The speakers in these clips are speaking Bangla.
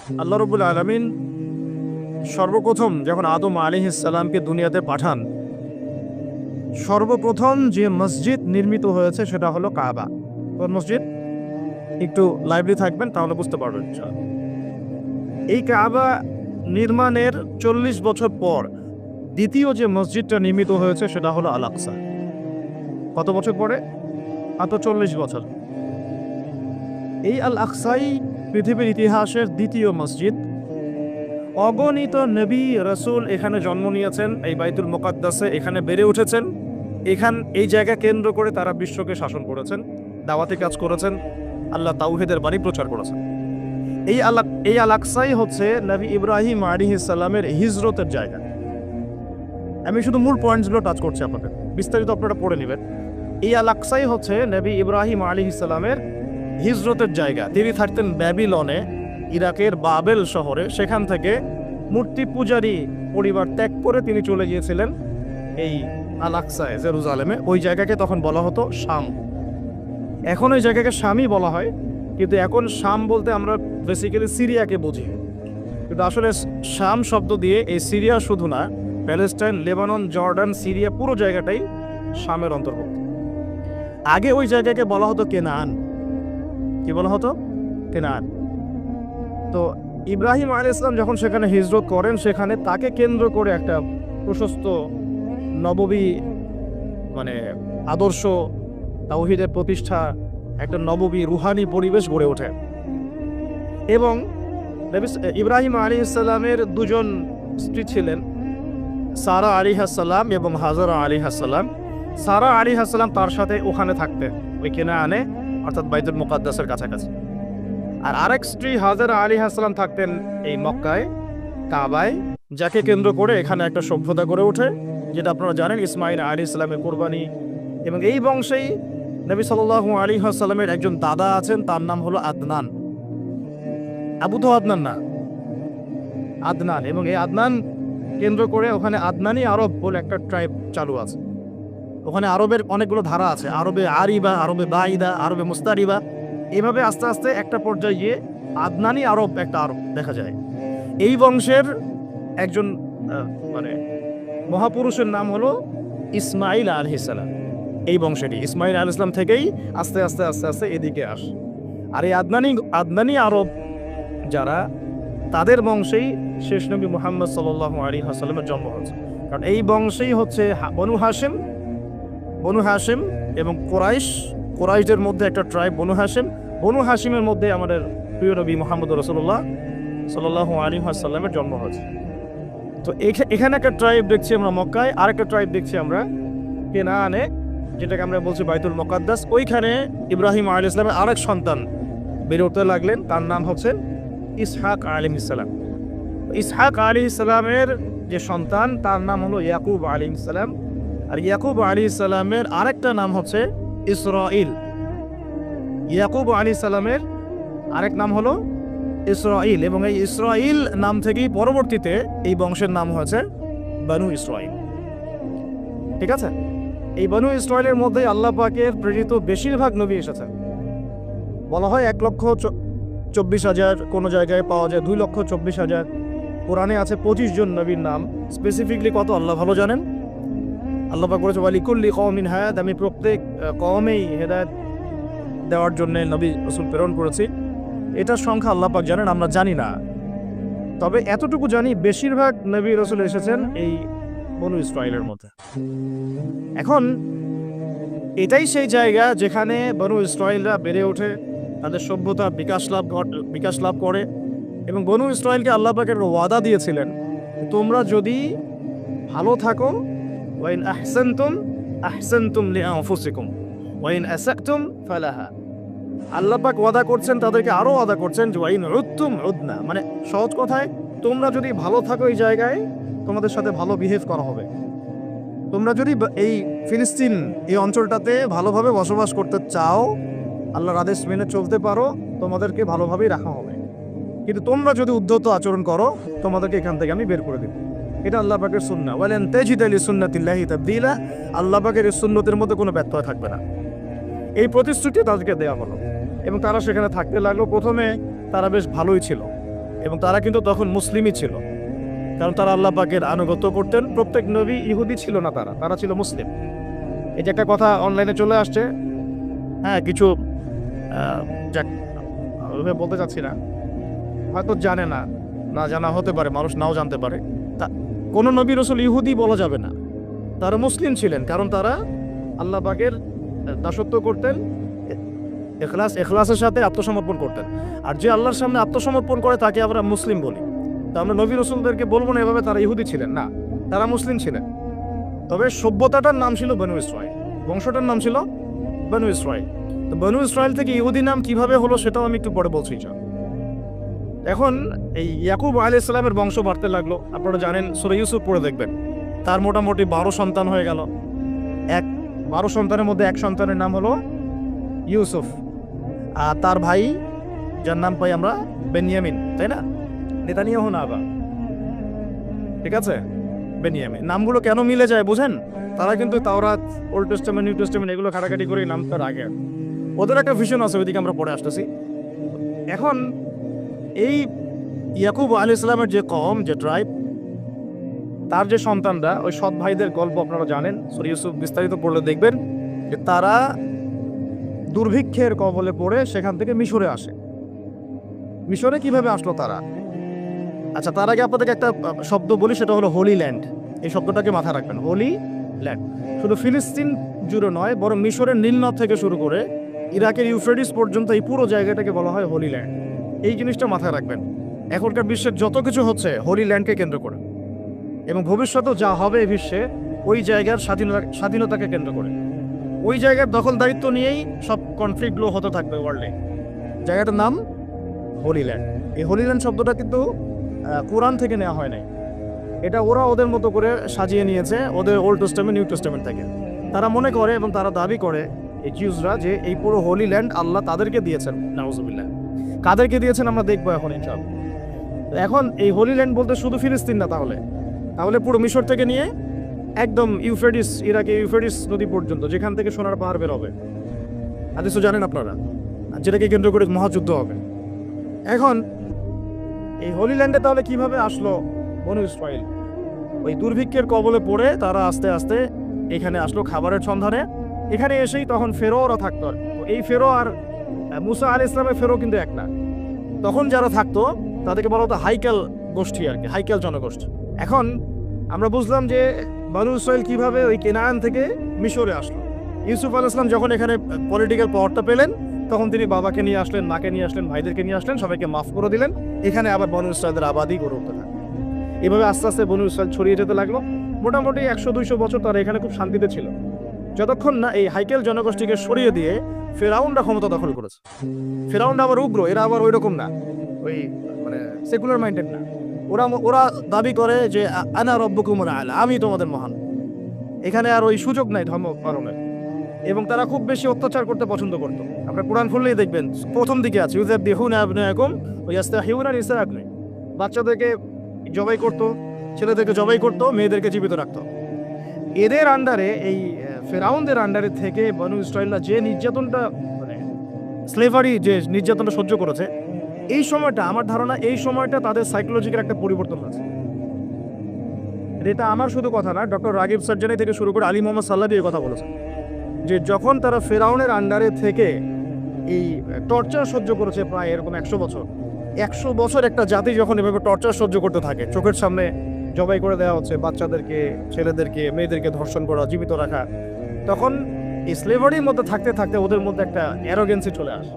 আল্লাহ রাব্বুল আলামিন সর্বপ্রথম যখন আদম আলাইহিস সালামকে দুনিয়াতে পাঠান, সর্বপ্রথম যে মসজিদ নির্মিত হয়েছে সেটা হলো কাবা। কোন মসজিদ? একটু লাইভলি থাকবেন তাহলে বুঝতে পারবেন ইনশাআল্লাহ। এই কাবা নির্মাণের 40 বছর পর দ্বিতীয় যে মসজিদটা নির্মিত হয়েছে সেটা হলো আল আকসা। কত বছর পরে? মাত্র 40 বছর। এই আল আকসাই পৃথিবীর ইতিহাসের দ্বিতীয় মসজিদ। অগণিত নবী রাসূল এখানে জন্ম নিয়েছেন, এই বাইতুল মুকাদ্দাসে এখানে বেড়ে উঠেছেন। এই জায়গা কেন্দ্র করে তারা বিশ্বকে শাসন করেছেন, দাওয়াতি কাজ করেছেন, আল্লাহ তাওহীদের বাণী প্রচার করেছেন। এই আল আকসাই হচ্ছে নবী ইব্রাহিম আলাইহিস সালামের হিজরতের জায়গা। আমি শুধু মূল পয়েন্টসগুলো টাচ করছি আপনাদের, বিস্তারিত আপনারা পড়ে নেবেন। এই আল আকসাই হচ্ছে নবী ইব্রাহিম আলাইহিস সালামের হিজরতের জায়গা। তিনি থাকতেন ব্যাবিলনে, ইরাকের বাবেল শহরে। সেখান থেকে মূর্তি পূজারী পরিবার ত্যাগ করে তিনি চলে গিয়েছিলেন এই আল আকসায়, জেরুজালেমে। ওই জায়গাকে তখন বলা হতো শাম। এখন ওই জায়গাকে শামই বলা হয়, কিন্তু এখন শাম বলতে আমরা বেসিক্যালি সিরিয়াকে বুঝি। কিন্তু আসলে শাম শব্দ দিয়ে এই সিরিয়া শুধু না, প্যালেস্টাইন, লেবানন, জর্ডান, সিরিয়া পুরো জায়গাটাই শামের অন্তর্ভুক্ত। আগে ওই জায়গাকে বলা হতো কেনান। কি বলা হতো? কেনান। তো ইব্রাহিম আলাইহিস সালাম যখন সেখানে হিজরত করেন, সেখানে তাকে কেন্দ্র করে একটা প্রশস্ত নববী আদর্শ, তাওহীদের প্রতিষ্ঠা, একটা নববী রুহানি পরিবেশ গড়ে ওঠে। এবং ইব্রাহিম আলাইহিস সালামের দুজন স্ত্রী ছিলেন, সারা আলাইহিস সালাম এবং হাজারা আলাইহিস সালাম। সারা আলাইহিস সালাম তার সাথে ওখানে থাকতেন, ওই কেনানে, অর্থাৎ বাইতুল মুকাদ্দাসের কাছাকাছি। আর আরেক স্ত্রী হাজারা আলাইহিস সালাম থাকতেন এই মক্কায়, কাবায়, যাকে কেন্দ্র করে এখানে একটা সভ্যতা গড়ে ওঠে, যেটা আপনারা জানেন ইসমাঈল আলাইহিস সালামের কোরবানি। এবং এই বংশেই নবী সাল্লাল্লাহু আলাইহি ওয়াসাল্লামের একজন দাদা আছেন, তার নাম হলো আদনান। আবু তো আদনান না, আদনান। এবং এই আদনান কেন্দ্র করে ওখানে আদনানি আরব বলে একটা ট্রাইব চালু আছে। ওখানে আরবের অনেকগুলো ধারা আছে, আরবে আরিবা, আরবে বাঈদা, আরবে মুস্তারিবা। এইভাবে আস্তে আস্তে একটা পর্যায়ে গিয়ে আদনানি আরব একটা আরব দেখা যায়। এই বংশের একজন মহাপুরুষের নাম হলো ইসমাঈল আলাইহিস সালাম। এই বংশেরই ইসমাঈল আলাইহিস সালাম থেকেই আস্তে আস্তে আস্তে আস্তে এদিকে আসে। আর এই আদনানি আরব যারা, তাদের বংশেই শেষ নবী মুহাম্মদ সাল্লাল্লাহু আলাইহি ওয়াসাল্লামের জন্ম হয়েছে। কারণ এই বংশেই হচ্ছে বনু হাশিম এবং কোরাইশদের মধ্যে একটা ট্রাইব বনু হাশিমের মধ্যে আমাদের প্রিয় নবী মুহাম্মদ রাসূলুল্লাহ সাল্লাল্লাহু আলাইহি ওয়াসাল্লামের জন্ম হয়েছে। তো এখানে একটা ট্রাইব দেখছি আমরা মক্কায়, আর একটা ট্রাইব দেখছি আমরা কেনানে, যেটাকে আমরা বলছি বাইতুল মুকাদ্দাস। ওইখানে ইব্রাহিম আলাইহিস সালামের আরেক সন্তান বেড়ে উঠতে লাগলেন, তার নাম হচ্ছে ইসহাক আলাইহিস সালাম। ইসহাক আলাইহিস সালামের যে সন্তান, তার নাম হলো ইয়াকুব আলাইহিস সালাম। আর ইয়াকুব আলাইহিস সালামের আরেকটা নাম হচ্ছে ইসরাঈল। ইয়াকুব আলাইহিস সালামের আরেক নাম হলো ইসরাঈল। এবং এই ইসরাঈল নাম থেকেই পরবর্তীতে এই বংশের নাম হয়েছে বনু ইসরাঈল। ঠিক আছে? এই বনু ইসরাঈলের মধ্যে আল্লাহ পাকের প্রেরিত বেশিরভাগ নবী এসেছেন। বলা হয় 1,24,000, কোনো জায়গায় পাওয়া যায় 2,24,000। কোরআনে আছে 25 জন নবীর নাম। স্পেসিফিকলি কত আল্লাহ ভালো জানেন। আল্লাহ পাক বলেছে ওয়ালিকুল্লি কওমিন হায়াত, আমি প্রত্যেক কওমেই হেদায়েত দেওয়ার জন্য নবী রাসূল প্রেরণ করেছি। এটার সংখ্যা আল্লাহ পাক জানেন, আমরা জানি না। তবে এতটুকু জানি, বেশিরভাগ নবী রাসূল এসেছেন এই বনু ইসরাঈলের মধ্যে। এখন এটাই সেই জায়গা যেখানে বনু ইসরাঈলরা বেড়ে ওঠে, তাদের সভ্যতা বিকাশ লাভ করে। এবং বনু ইসরাঈলকে আল্লাহ পাকের ওয়াদা দিয়েছিলেন, তোমরা যদি ভালো থাকো, ওয়াইন আহসানতুম লিআনফুসিকুম ওয়াইন আসাতুম ফালাহা। আল্লাহ পাক ওয়াদা করছেন, তাদেরকে আরো ওয়াদা করছেন যে ওয়াইন উদ্তুম উদনা, মানে সহজ কথায়, তোমরা যদি ভালো থাকো এই জায়গায়, তোমাদের সাথে ভালো বিহেভ করা হবে। তোমরা যদি এই ফিলিস্তিন এই অঞ্চলটাতে ভালোভাবে বসবাস করতে চাও, আল্লাহর আদেশ মেনে চলতে পারো, তোমাদেরকে ভালোভাবেই রাখা হবে। কিন্তু তোমরা যদি উদ্ধত আচরণ করো, তোমাদেরকে এখান থেকে আমি বের করে দেব। এটা আল্লাহ পাকের সুন্নাহ। ওয়ালান তাজিদা লিসুন্নাতিল্লাহি তাবদীলা। আল্লাহ পাকের এই সুন্নতের মধ্যে কোনো ব্যত্যয় থাকবে না। এই প্রতিশ্রুতি তাদেরকে দেওয়া হলো এবং তারা সেখানে থাকতে লাগলো। প্রথমে তারা বেশ ভালোই ছিল, এবং তারা কিন্তু তখন মুসলিমই ছিল, কারণ তারা আল্লাহ পাকের আনুগত্য করতেন। প্রত্যেক নবী ইহুদি ছিল না, তারা ছিল মুসলিম। এই যে একটা কথা অনলাইনে চলে আসছে, হ্যাঁ কিছু যাক ওইভাবে বলতে চাচ্ছি না, হয়তো জানে না, না জানা হতে পারে, মানুষ নাও জানতে পারে। তা কোনো নবী রসুল ইহুদি বলা যাবে না, তারা মুসলিম ছিলেন, কারণ তারা আল্লাহ পাকের দাসত্ব করতেন, এখলাসের সাথে আত্মসমর্পণ করতেন। আর যে আল্লাহর সামনে আত্মসমর্পণ করে তাকে আমরা মুসলিম বলি। তা আমরা নবী রসুলদেরকে বলবো না এভাবে তারা ইহুদি ছিলেন, না, তারা মুসলিম ছিলেন। তবে সভ্যতাটার নাম ছিল বনু ইসরাইল, বংশটার নাম ছিল বনু ইসরাইল। তো বনু ইসরাইল থেকে ইহুদি নাম কিভাবে হলো সেটাও আমি একটু পরে বলছি। এখন এই ইয়াকুব আলাইহিস সালামের বংশ বাড়তে লাগলো। আপনারা জানেন, সূরা ইউসুফ পড়ে দেখবেন, তার মোটামুটি 12 সন্তান হয়ে গেল। 12 সন্তানের মধ্যে এক সন্তানের নাম হলো ইউসুফ, আর তার ভাই যার নাম পাই আমরা বেনিয়ামিন, তাই না? নেতানিয়াহু না আবার, ঠিক আছে, বেনিয়ামিন। নামগুলো কেন মিলে যায় বুঝেন? তারা কিন্তু তাওরাত, ওল্ড টেস্টামেন্ট, নিউ টেস্টামেন্ট এগুলো ঘাটাঘাটি করে নামটার আগে ওদের একটা ভিশন আছে, ওইদিকে আমরা পড়ে আসতেছি। এখন এই ইয়াকুব আলাইহিস সালামের যে কওম, যে ট্রাইব, তার যে সন্তানরা, ওই সৎ ভাইদের গল্প আপনারা জানেন, সূরা ইউসুফ বিস্তারিত পড়লে দেখবেন যে তারা দুর্ভিক্ষের কবলে পড়ে সেখান থেকে মিশরে আসে। মিশরে কিভাবে আসলো তারা? আচ্ছা, তার আগে আপনাদেরকে একটা শব্দ বলি, সেটা হলো হোলি ল্যান্ড। এই শব্দটাকে মাথায় রাখবেন, হোলি ল্যান্ড। শুধু ফিলিস্তিন জুড়ে নয়, বরং মিশরের নীলনদ থেকে শুরু করে ইরাকের ইউফ্রেটিস পর্যন্ত এই পুরো জায়গাটাকে বলা হয় হোলি ল্যান্ড। এই জিনিসটা মাথায় রাখবেন। এখনকার বিশ্বের যত কিছু হচ্ছে হোলি ল্যান্ডকে কেন্দ্র করে, এবং ভবিষ্যতেও যা হবে এই বিশ্বে ওই জায়গার স্বাধীনতাকে কেন্দ্র করে। ওই জায়গার দখলদারিত্ব নিয়েই সব কনফ্লিক্টগুলো হতে থাকবে ওয়ার্ল্ডে। জায়গাটার নাম হোলি ল্যান্ড। এই হোলি ল্যান্ড শব্দটা কিন্তু কোরআন থেকে নেওয়া হয় নাই, এটা ওরা ওদের মতো করে সাজিয়ে নিয়েছে, ওদের ওল্ড টেস্টামেন্ট, নিউ টেস্টামেন্ট থেকে। তারা মনে করে এবং তারা দাবি করে, এই জিউসরা, যে এই পুরো হোলি ল্যান্ড আল্লাহ তাদেরকে দিয়েছেন। নাউজুবিল্লাহ। কাদেরকে দিয়েছেন আমরা দেখবো এখন ইনশাআল্লাহ। এখন এই হোলি ল্যান্ড বলতে শুধু ফিলিস্তিন না, তাহলে পুরো মিশর থেকে নিয়ে একদম ইউফ্রেটিস, ইরাকে ইউফ্রেটিস নদী পর্যন্ত, যেখান থেকে সোনার পাহাড় বের হবে, হাদিস তো জানেন আপনারা, যেটাকে কেন্দ্র করে মহাযুদ্ধ হবে। এখন এই হোলি ল্যান্ডে তাহলে কিভাবে আসলো বনু ইসরাইল? ওই দুর্ভিক্ষের কবলে পড়ে তারা আস্তে আস্তে এখানে আসলো খাবারের সন্ধানে। এখানে এসেই তখন ফেরোরা থাকতো। এই ফেরো আর মুসা আলাইহিস সালামের ফেরো কিন্তু এক না। তখন যারা থাকতো তাদেরকে বলা হতো হাইকেল গোষ্ঠী, আর কি, হাইকেল জনগোষ্ঠী। এখন আমরা বুঝলাম যে বনু ইসরাইল কিভাবে ওই কেনান থেকে মিশরে আসলো। ইউসুফ আলাইহিস সালাম যখন এখানে পলিটিক্যাল পাওয়ারটা পেলেন, তখন তিনি বাবাকে নিয়ে আসলেন, মাকে নিয়ে আসলেন, ভাইদেরকে নিয়ে আসলেন, সবাইকে মাফ করে দিলেন। এখানে আবার বনু ইসরাইলের আবাদি গড়ে উঠতে থাকে। এভাবে আস্তে আস্তে বনু ইসরাইল ছড়িয়ে যেতে লাগলো। মোটামুটি 100-200 বছর তারা এখানে খুব শান্তিতে ছিল, যতক্ষণ না এই হাইকেল জনগোষ্ঠীকে সরিয়ে দিয়ে ফেরাউনরা ক্ষমতা দখল করেছে। ফেরাউনরা আবার উগ্র, এরা আবার ওই রকম না, ওই মানে সেকুলার মাইন্ডেড না। ওরা দাবি করে যে আনা রব্বুকুমুল আ'লা, আমি তোমাদের মহান। এখানে আর ওই সুযোগ নাই ধর্ম পালনের, এবং তারা খুব বেশি অত্যাচার করতে পছন্দ করতো। আমরা কোরআন খুললেই দেখবেন প্রথম দিকে আছে ইউযাববিহুনা আবনাআকুম ওয়া ইস্তাহইউনা নিসাআকুম। বাচ্চাদেরকে জবাই করতো, ছেলেদেরকে জবাই করতো, মেয়েদেরকে জীবিত রাখতো। এদের আন্ডারে, এই ফেরাউনদের আন্ডারে থেকে বনু ইসরাইলরা যে নির্যাতনটা, মানে স্লেভারি, যে নির্যাতনটা সহ্য করেছে, এই সময়টা, আমার ধারণা এই সময়টা তাদের সাইকোলজিক্যাল একটা পরিবর্তন হয়েছে। এটা আমার শুধু কথা না, ডক্টর রাগিব সার্জানি থেকে শুরু করে আলী মোহাম্মদ সাল্লাবি এই কথা বলেছেন, যে যখন তারা ফেরাউনের আন্ডারে থেকে এই টর্চার সহ্য করেছে প্রায় এরকম 100 বছর একটা জাতি যখন এভাবে টর্চার সহ্য করতে থাকে, চোখের সামনে জবাই করে দেওয়া হচ্ছে বাচ্চাদেরকে, ছেলেদেরকে, মেয়েদেরকে ধর্ষণ করা, জীবিত রাখা, তখন এই স্লেভারির মধ্যে থাকতে থাকতে ওদের মধ্যে একটা অ্যারোগেন্সি চলে আসে।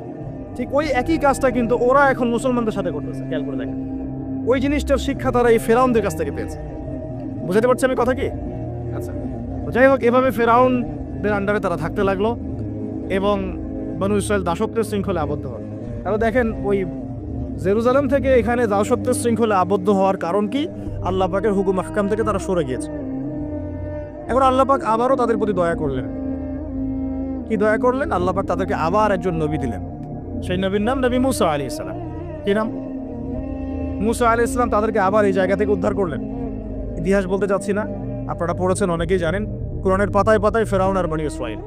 ঠিক ওই একই কাজটা কিন্তু ওরা এখন মুসলমানদের সাথে করতেছে, খেয়াল করে দেখেন। ওই জিনিসটার শিক্ষা তারা এই ফেরাউনদের কাছ থেকে পেয়েছে। বুঝতে পারছি আমি কথা কি? আচ্ছা, যাই হোক, এভাবে ফেরাউনদের আন্ডারে তারা থাকতে লাগলো এবং বনু ইসরাইল দাসত্বের শৃঙ্খলে আবদ্ধ হয়। তাহলে দেখেন, ওই জেরুজালেম থেকে এখানে দাসত্বের শৃঙ্খলে আবদ্ধ হওয়ার কারণ কি? আল্লাহ পাকের হুকুম আহকাম থেকে তারা সরে গিয়েছে। এখন আল্লাহ পাক আবারও তাদের প্রতি দয়া করলেন। কি দয়া করলেন? আল্লাহ পাক তাদেরকে আবার একজন নবী দিলেন। সেই নবীর নাম নবী মুসা আলাইহিস সালাম। কি নাম? মুসা আলাইহিস সালাম তাদেরকে আবার এই জায়গা থেকে উদ্ধার করলেন। ইতিহাস বলতে যাচ্ছি না, আপনারা পড়েছেন, অনেকেই জানেন। কোরআনের পাতায় পাতায় ফেরাউন আর বনী ইসরাইল,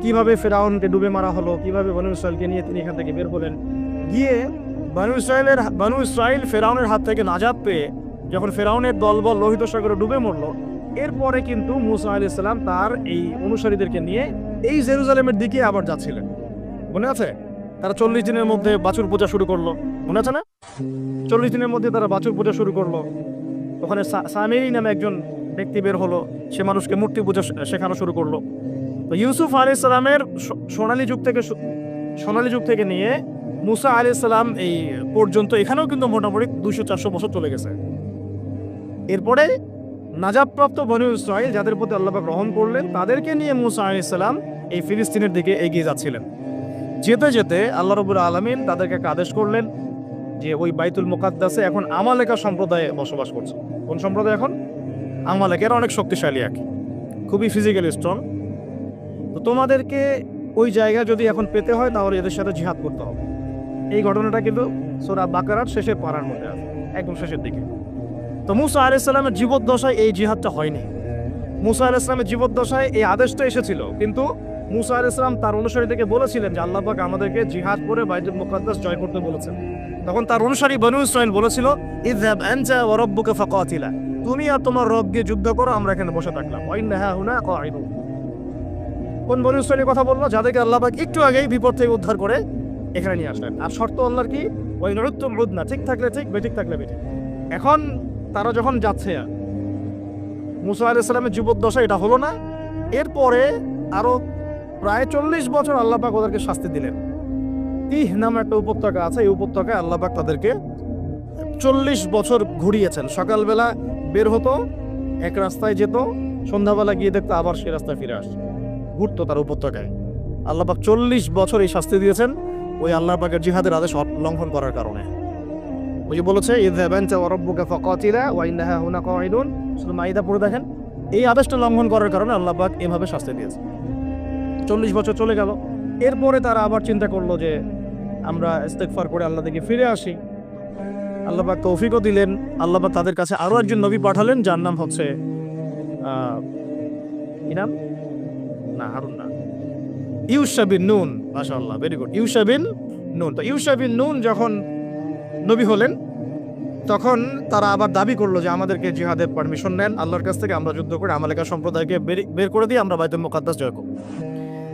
কিভাবে ফেরাউনকে ডুবে মারা হলো, কিভাবে বনী ইসরাইলকে নিয়ে তিনি এখান থেকে বের হলেন, গিয়ে বানু ইসরাইল ফেরাউনের হাত থেকে নাজাত পেয়ে যখন ফেরাউনের দলবল লোহিত সাগরে ডুবে মরল, এরপরে কিন্তু মুসা আলাইহিস সালাম তার এই অনুসারীদেরকে নিয়ে এই জেরুজালেমের দিকে আবার যাচ্ছিলেন। মনে আছে? তারা 40 দিনের মধ্যে বাছুর পূজা শুরু করলো, মনে আছে না? 40 দিনের মধ্যে তারা বাছুর পূজা শুরু করলো। ওখানে সামেরি নামে একজন ব্যক্তি বের হলো, সে মানুষকে মূর্তি পূজা শেখানো শুরু করলো। তো ইউসুফ আলাইহিস সালামের সোনালী যুগ থেকে নিয়ে মুসা আলাইহিস সালাম এই পর্যন্ত এখানেও কিন্তু মোটামুটি 200-400 বছর চলে গেছে। এরপরে নাজাতপ্রাপ্ত বনু ইসরাইল যাদের প্রতি আল্লাহ পাক রহম করলেন, তাদেরকে নিয়ে মুসা আলাইহিস সালাম এই ফিলিস্তিনের দিকে এগিয়ে যাচ্ছিলেন। যেতে যেতে আল্লাহ রাব্বুল আলামিন তাদেরকে একটা আদেশ করলেন যে ওই বাইতুল মুকাদ্দাসে এখন আমালেকা সম্প্রদায় বসবাস করছে। কোন সম্প্রদায় এখন? আমালেকা। এরা অনেক শক্তিশালী, খুবই ফিজিক্যালি স্ট্রং। তো তোমাদেরকে ওই জায়গা যদি এখন পেতে হয় তাহলে এদের সাথে জিহাদ করতে হবে। এই ঘটনাটা কিন্তু সূরা বাকারার শেষের পারার মধ্যে আছে, একদম শেষের দিকে। তো মুসা আলাইহিস সালামের জীবদ্দশায় এই জিহাদটা হয়নি। মুসা আলাইহিস সালামের জীবদ্দশায় এই আদেশটা এসেছিল, কিন্তু মুসা আলাইহিস সালাম তার অনুসারীদেরকে বলেছিলেন যে আল্লাহ পাক আমাদেরকে জিহাদ করে বাইতুল মুকাদ্দাস জয় করতে বলেছেন। তখন তার অনুসারী বনু ইসরাইল বলেছিল, ইযহাব আনতা ওয়া রাব্বুকা ফাকাতিলা, তুমি আর তোমার রব গিয়ে যুদ্ধ করো, আমরা এখানে বসে থাকলাম। ওয়া ইন্না হাহুনা কাঈদুন। কোন বনু ইসরাইলের কথা বললো? যাদেরকে আল্লাহ পাক একটু আগেই বিপদ থেকে উদ্ধার করে এখানে নিয়ে আসলেন। আর শর্ত আল্লাহর কি? ওয়া ইন উদতুম উদনা, ঠিক থাকলে ঠিক, বেঠিক থাকলে বেঠিক। এখন তারা যখন যাচ্ছে, মুসা আলাইহিস সালামের জীবদ্দশা এটা হলো না। এরপরে আরো প্রায় 40 বছর আল্লাহ পাক ওদেরকে শাস্তি দিলেন। তিহ নামে একটা উপত্যকা আছে, এই উপত্যকায় আল্লাহ পাক তাদেরকে 40 বছর ঘুরিয়েছেন। সকালবেলা বের হতো, এক রাস্তায় যেত, সন্ধ্যাবেলা গিয়ে দেখতো আবার সে রাস্তায় ফিরে আসছে, ঘুরতো তার উপত্যকায়। আল্লাহ পাক 40 বছর এই শাস্তি দিয়েছেন ওই আল্লাহ পাকের জিহাদের আদেশ লঙ্ঘন করার কারণে। ওই যে বলেছে ইযহাব আনতা ওয়া রাব্বুকা ফাকাতিলা ওয়া ইন্না হাহুনা কাঈদুন, সূরা মাইদা পড়ে দেখেন। এই আদেশটা লঙ্ঘন করার কারণে আল্লাহ পাক এভাবে শাস্তি দিয়েছে। 40 বছর চলে গেল। এরপরে তারা আবার চিন্তা করলো যে আমরা ইস্তেগফার করে আল্লাহ থেকে ফিরে আসি। আল্লাহ পাক তৌফিকও দিলেন। আল্লাহ পাক তাদের কাছে আরো একজন নবী পাঠালেন, যার নাম হচ্ছে কি নাম? না, হারুন না, ইউশা বিন নুন। মাশাআল্লাহ, ভেরি গুড, ইউশা বিন নুন। তো ইউশা বিন নুন যখন নবী হলেন, তখন তারা আবার দাবি করলো যে আমাদেরকে জিহাদের পারমিশন নেন আল্লাহর কাছ থেকে, আমরা যুদ্ধ করে আমালেকা সম্প্রদায়কে বের করে দিয়ে আমরা বাইতুল মুকাদ্দাস জয় করব।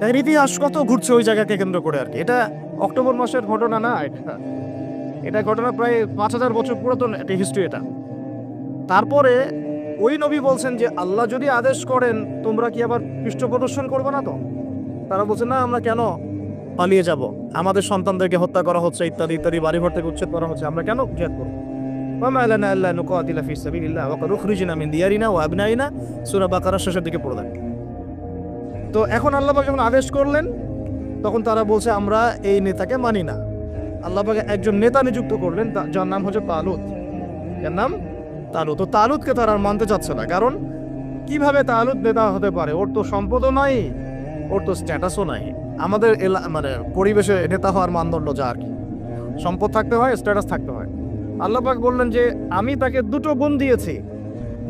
এর ইতিহাস কত ঘুরছে ওই জায়গাকে কেন্দ্র করে আর কি। এটা অক্টোবর মাসের ঘটনা না, এটা ঘটনা প্রায় 5000 বছর পুরাতন একটা হিস্ট্রি এটা। তারপরে ওই নবী বলছেন যে আল্লাহ যদি আদেশ করেন তোমরা কি আবার পৃষ্ঠ প্রদর্শন করবে না? তো তারা বলছে না, আমরা কেন পালিয়ে যাব, আমাদের সন্তানদেরকে হত্যা করা হচ্ছে, ইত্যাদি ইত্যাদি, বাড়িঘর থেকে উচ্ছেদ করা হচ্ছে, আমরা কেন জিহাদ করব? ওয়ামা লানা আল্লা নুকাতিলা ফি সাবিলিল্লাহ ওয়া ক্বাদ উখরিজনা মিন দিয়ারিনা ওয়া আবনাইনা, সূরা বাকারার শেষের দিকে পড়ে দেন। তো এখন আল্লাহ পাক যখন আদেশ করলেন, তখন তারা বলছে আমরা এই নেতাকে মানি না। আল্লাহ পাক একজন নেতা নিযুক্ত করলেন, যার নাম হচ্ছে তালুত। যার নাম তালুত। তো তালুতকে তারা আর মানতে চাচ্ছে না, কারণ কিভাবে তালুত নেতা হতে পারে? ওর তো সম্পদও নাই, ওর তো স্ট্যাটাসও নাই। আমাদের মানে পরিবেশে নেতা হওয়ার মানদণ্ড যা আর কি, সম্পদ থাকতে হয়, স্ট্যাটাস থাকতে হয়। আল্লাহ পাক বললেন যে আমি তাকে দুটো গুণ দিয়েছি,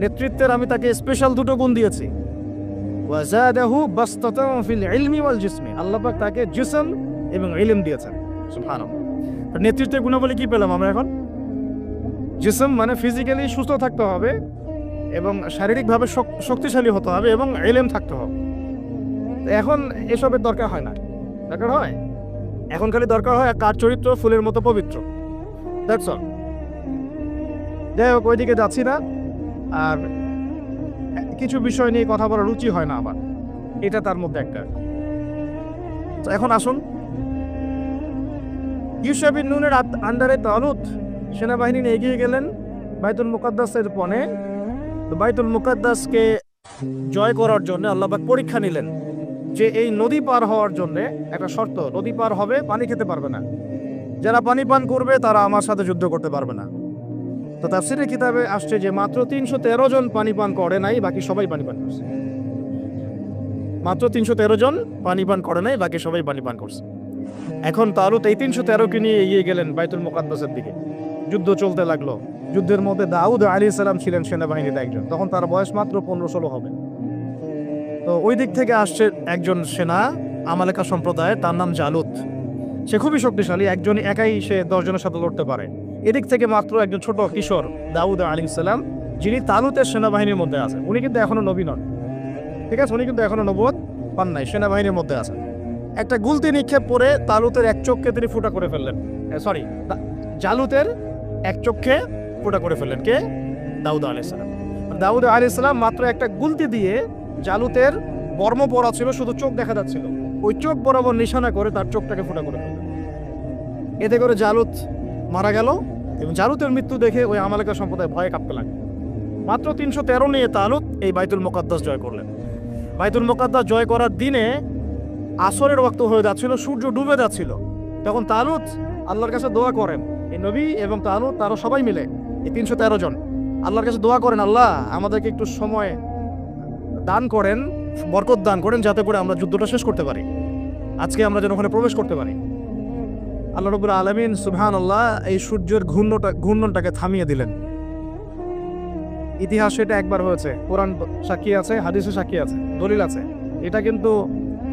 নেতৃত্বের আমি তাকে স্পেশাল দুটো গুণ দিয়েছি। ওয়াজাদাহু বাসতাতান ফিল ইলমি ওয়াল জিসমি, আল্লাহ পাক তাকে জিসম এবং ইলম দিয়েছেন। সুবহানাল্লাহ। নেতৃত্বের গুণাবলী কি পেলাম আমরা এখন? জিসম মানে ফিজিক্যালি সুস্থ থাকতে হবে এবং শারীরিকভাবে শক্তিশালী হতে হবে এবং ইলম থাকতে হবে। এখন এসবের দরকার হয় না, দরকার হয় এখন খালি দরকার হয় কার চরিত্র ফুলের মতো পবিত্র। That's all. যাই হোক, ওইদিকে যাচ্ছি না। আর কিছু বিষয় নিয়ে কথা বলার রুচি হয় না আমার, এটা তার মধ্যে একটা। তো এখন আসুন, ইউশা বিন নুনের আন্ডারে তালুত সেনাবাহিনী নিয়ে এগিয়ে গেলেন বাইতুল মুকাদ্দাসের পণে। তো বাইতুল মুকাদ্দাসকে জয় করার জন্য আল্লাহ পাক পরীক্ষা নিলেন যে এই নদী পার হওয়ার জন্য একটা শর্ত, নদী পার হবে, পানি খেতে পারবে না। যারা পানি পান করবে তারা আমার সাথে যুদ্ধ করতে পারবে না। তো তাফসীরের কিতাবে আসছে যে মাত্র 313 জন পানি পান করে নাই, বাকি সবাই পানি পান করছে। মাত্র 313 জন পানি পান করে নাই, বাকি সবাই পানি পান করছে। এখন তালুত এই 313কে নিয়ে এগিয়ে গেলেন বাইতুল মুকাদ্দাসের দিকে। যুদ্ধ চলতে লাগলো। যুদ্ধের মধ্যে দাউদ আলাইহিস সালাম ছিলেন সেনাবাহিনীতে একজন, তখন তার বয়স মাত্র 15-16 হবে। তো ওই দিক থেকে আসছে একজন সেনা আমালেকা সম্প্রদায়, তার নাম জালুত। সে খুবই শক্তিশালী, একজন একাই সে 10 জনের সাথে লড়তে পারে। এদিক থেকে মাত্র একজন ছোট কিশোর দাউদ আলাইহিস সালাম, যিনি তালুতের সেনাবাহিনীর মধ্যে আছেন, উনি কিন্তু এখনো নবী নন, ঠিক আছে, উনি কিন্তু এখনো নবুয়ত পান নাই, সেনাবাহিনীর মধ্যে আছেন। একটা গুলতি নিক্ষেপ করে তালুতের এক চোখকে তিনি ফুটা করে ফেললেন, সরি, জালুতের এক চোখকে ফুটা করে ফেললেন কে? দাউদ আলাইহিস সালাম। দাউদ আলাইহিস সালাম মাত্র একটা গুলতি দিয়ে জালুতের বর্ম পরা ছিল, শুধু চোখ দেখা যাচ্ছিল, ওই চোখ বরাবর নিশানা করে তার চোখটাকে ফুটা করে ফেললেন। এতে করে জালুত মারা গেল এবং জালুতের মৃত্যু দেখে ওই আমালেকা সম্প্রদায় ভয়ে কাঁপতে লাগলো। মাত্র 313 নিয়ে তালুত এই বাইতুল মুকাদ্দাস জয় করলেন। বাইতুল মুকাদ্দাস জয় করার দিনে আসরের ওয়াক্ত হয়ে যাচ্ছিল, সূর্য ডুবে যাচ্ছিল। তখন তালুত আল্লাহর কাছে দোয়া করেন, এই নবী এবং তালুত তারা সবাই মিলে এই 313 জন আল্লাহর কাছে দোয়া করেন, আল্লাহ আমাদেরকে একটু সময় দান করেন, বরকত দান করেন, যাতে করে আমরা যুদ্ধটা শেষ করতে পারি, আজকে আমরা যেন ওখানে প্রবেশ করতে পারি। আল্লাহ রাব্বুল আলামিন সুবহানাল্লাহ এই সূর্যের ঘূর্ণনটাকে থামিয়ে দিলেন। ইতিহাসে এটা একবার হয়েছে, কোরআন সাক্ষী আছে, হাদিসে সাক্ষী আছে, দলিল আছে। এটা কিন্তু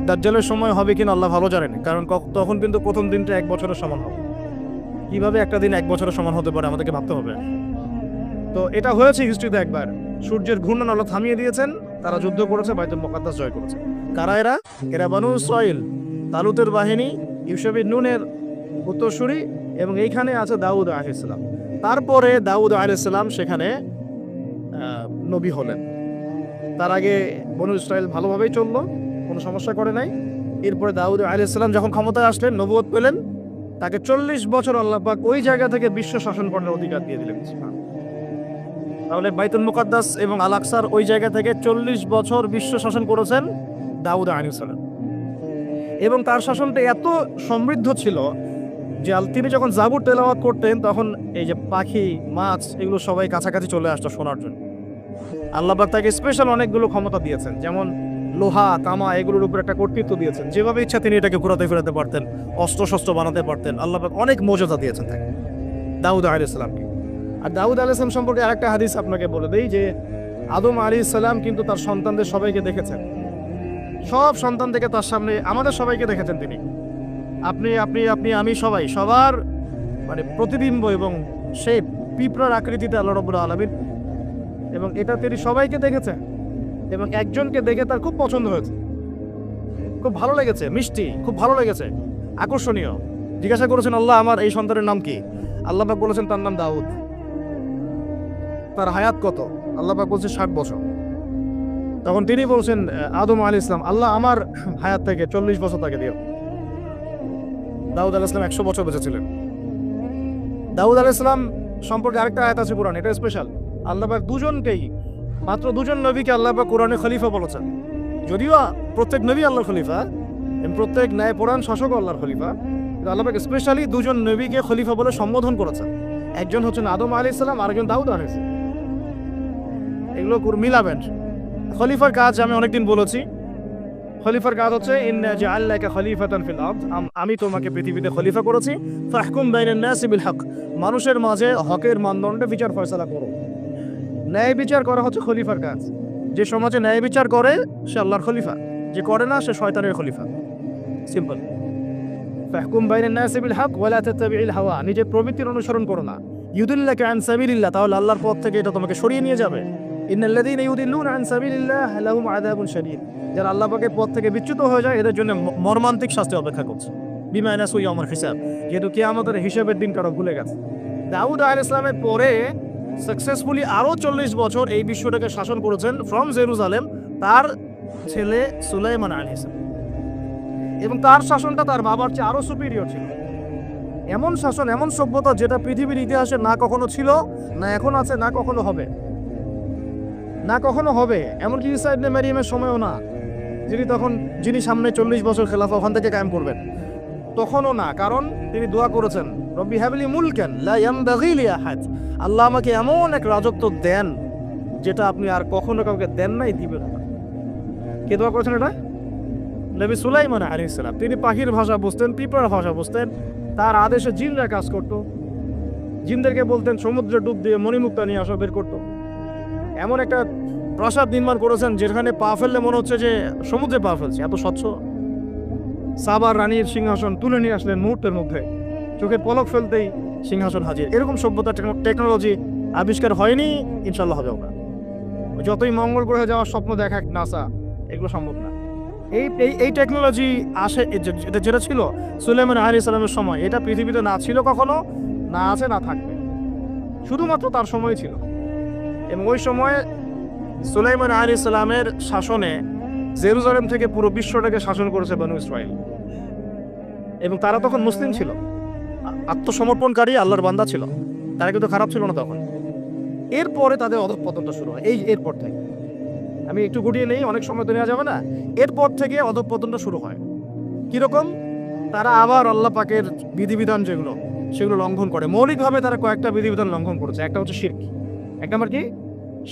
দাজ্জালের সময় হবে কিনা আল্লাহ ভালো জানেন, কারণ তখন কিন্তু প্রথম দিনটা 1 বছরের সমান হবে। কিভাবে একটা দিন 1 বছরের সমান হতে পারে আমাদেরকে ভাবতে হবে। তো এটা হয়েছে হিস্ট্রিতে একবার, সূর্যের ঘূর্ণন আল্লাহ থামিয়ে দিয়েছেন, তারা যুদ্ধ করেছে, বাইতুল মুকাদ্দাস জয় করেছে। কারা এরা? এরা বনু ইসরাইল, তালুতের বাহিনী, ইউসুফ বিন নুনের উত্তরসূরি, এবং এইখানে আছে দাউদ আলাইহিস সালাম। তারপরে দাউদ আলাইহিস সালাম সেখানে নবী হলেন। তার আগে বনু ইসরাইল ভালোভাবেই চললো, কোনো সমস্যা করে নাই। এরপরে দাউদ আলাইহিস সালাম যখন ক্ষমতায় আসলেন, নবুয়ত পেলেন, তাকে 40 বছর আল্লাহ পাক ওই জায়গা থেকে বিশ্ব শাসন করার অধিকার দিয়ে দিলেন। তাহলে বাইতুল মুকাদ্দাস এবং আল আকসার ওই জায়গা থেকে 40 বছর বিশ্ব শাসন করেছেন দাউদ আলাইহিস সালাম। এবং তার শাসনটা এত সমৃদ্ধ ছিল যে তিনি যখন জাবুর তেলাওয়াত করতেন, তখন এই যে পাখি, মাছ, এগুলো সবাই কাছাকাছি চলে আসতো শোনার জন্য। আল্লাহ পাক তাকে স্পেশাল অনেকগুলো ক্ষমতা দিয়েছেন, যেমন লোহা, তামা, এগুলোর উপর একটা কর্তৃত্ব দিয়েছেন, যেভাবে ইচ্ছা তিনি এটাকে ঘোরাতে ফেরাতে পারতেন, অস্ত্র শস্ত্র বানাতে পারতেন। আল্লাহ পাক অনেক মর্যাদা দিয়েছেন তাকে, দাউদ আলাইহিস সালামকে। আর দাউদ আলাইহিস সালাম সম্পর্কে আরেকটা হাদিস আপনাকে বলে দেই যে আদম আলাইহিস সালাম কিন্তু তার সন্তানদের সবাইকে দেখেছেন, সব সন্তান থেকে তার সামনে আমাদের সবাইকে দেখেছেন তিনি। আপনি আপনি আপনি আমি সবাই, সবার মানে প্রতিবিম্ব এবং সেই পিঁপড়ার আকৃতিতে আল্লাহ রাব্বুল আলামিন, এবং এটা তিনি সবাইকে দেখেছেন। এবং একজনকে দেখে তার খুব পছন্দ হয়েছে, খুব ভালো লেগেছে, মিষ্টি, খুব ভালো লেগেছে, আকর্ষণীয়। জিজ্ঞাসা করেছেন, আল্লাহ আমার এই সন্তানের নাম কি? আল্লাহ পাক বলেছেন তার নাম দাউদ। তার হায়াত কত? আল্লাহ পাক বলছে 60 বছর। তখন তিনি বলছেন আদম আলাইহিস সালাম, আল্লাহ আমার হায়াত থেকে 40 বছর তাকে দিও। দাউদ আলাইহিস সালাম 100 বছর বেঁচে ছিলেন। দাউদ আলাইহিস সালাম সম্পর্কে আরেকটা আয়াত আছে কোরআন, এটা স্পেশাল। আল্লাহ পাক দুজনকেই, মাত্র 2 জন নবীকে আল্লাহ পাক কোরআনে খলিফা বলেছেন। যদিও প্রত্যেক নবী আল্লাহর খলিফা, প্রত্যেক ন্যায়পরায়ণ শাসক আল্লাহর খলিফা, কিন্তু আল্লাহ পাক স্পেশালি 2 জন নবীকে খলিফা বলে সম্বোধন করেছেন। একজন হচ্ছেন আদম আলাইহিস সালাম, আরেকজন দাউদ আলাইহিস সালাম। এগুলো মিলাবেন। খলিফার কাজ আমি অনেকদিন বলেছি, খলিফার কাজ হচ্ছে ইন্না জাআলনাকা খলিফাতান ফিল আরদ, আমি তোমাকে পৃথিবীতে খলিফা করেছি, ফাহকুম বাইনান নাসি বিল হক, মানুষের মাঝে হকের মানদণ্ডে বিচার ফয়সালা করো। ন্যায় বিচার করা হচ্ছে খলিফার কাজ। যে সমাজে ন্যায় বিচার করে সে আল্লাহর খলিফা, যে করে না সে শয়তানের খলিফা। সিম্পল। ফাহকুম বাইনান নাসি বিল হক ওয়া লা তাত্তাবি'ল হাওয়া, নিজের প্রবৃত্তির অনুসরণ করো না। ইউদিল্লাকা আন সাবিলিল্লাহ, তাহলে আল্লাহর পথ থেকে এটা তোমাকে সরিয়ে নিয়ে যাবে। ইন্নাল্লাযীনা ইউদিল্লুনা আন সাবিলিল্লাহ লাহুম আযাবুন শাদীদ, যারা আল্লাহ পাকের পথ থেকে বিচ্যুত হয়ে যায় এদের জন্য মর্মান্তিক শাস্তি অপেক্ষা করছে। বিমা নাসু ইয়াউমাল হিসাব, যেহেতু কিয়ামতের হিসাবের দিন কারো ভুলে গেছে। দাউদ আলাইহিস সালামের পরে সাকসেসফুলি আরো 40 বছর এই বিশ্বটাকে শাসন করেছেন ফ্রম জেরুজালেম তার ছেলে সুলাইমান আলাইহিস সালাম, এবং তার শাসনটা তার বাবার চেয়ে আরো সুপিরিয়র ছিল। এমন শাসন, এমন সভ্যতা যেটা পৃথিবীর ইতিহাসে না কখনো ছিল, না এখন আছে, না কখনো হবে, না কখনো হবে। এমনকি ঈসা ইবনে মারিয়ামের সময়ও না, যিনি সামনে 40 বছর খেলাফা ওখান থেকে কায়েম করবেন, তখনও না। কারণ তিনি দোয়া করেছেন, রব্বি হাবলি মুলকান লা ইয়ানবাগি লি আহাদ, আল্লাহ আমাকে এমন এক রাজত্ব দেন যেটা আপনি আর কখনো কাউকে দেন নাই, দিবেন না। কে দোয়া করেছেন এটা? নবী সুলাইমান আলাইহিস সালাম। তিনি পাখির ভাষা বুঝতেন, পিঁপড়ার ভাষা বুঝতেন, তার আদেশে জিনরা কাজ করত। জিনদেরকে বলতেন সমুদ্রে ডুব দিয়ে মণিমুক্তা নিয়ে আসো, বের করতো। এমন একটা প্রাসাদ নির্মাণ করেছেন যেখানে পা ফেললে মনে হচ্ছে যে সমুদ্রে পা ফেলছে, এত স্বচ্ছ। সাবার রানীর সিংহাসন তুলে নিয়ে আসলেন মুহূর্তের মধ্যে, চোখের পলক ফেলতেই সিংহাসন হাজির। এরকম সভ্যতা টেকনোলজি আবিষ্কার হয়নি, ইনশাল্লাহ হবেও না। যতই মঙ্গল গ্রহে যাওয়ার স্বপ্ন দেখাক নাসা, এগুলো সম্ভব না। এই টেকনোলজি আসে যেটা ছিল সুলাইমান আলাইহিস সালামের সময়, এটা পৃথিবীতে না ছিল কখনো, না আছে, না থাকবে, শুধুমাত্র তার সময় ছিল। এবং ওই সময় সুলাইমান আলাইহিস সালামের শাসনে জেরুজালেম থেকে পুরো বিশ্বটাকে শাসন করেছে বনু ইসরাইল। এবং তারা তখন মুসলিম ছিল, আত্মসমর্পণকারী আল্লাহর বান্দা ছিল, তারা কিন্তু খারাপ ছিল না তখন। এরপরে তাদের অধঃপতনটা শুরু হয়। এরপর থেকে আমি একটু গুটিয়ে নেই, অনেক সময় তো নেওয়া যাবে না। এরপর থেকে অধঃপতনটা শুরু হয়। কিরকম? তারা আবার আল্লাহ পাকের বিধিবিধান যেগুলো, সেগুলো লঙ্ঘন করে। মৌলিকভাবে তারা কয়েকটা বিধিবিধান লঙ্ঘন করেছে। একটা হচ্ছে শিরক, এক নম্বর কি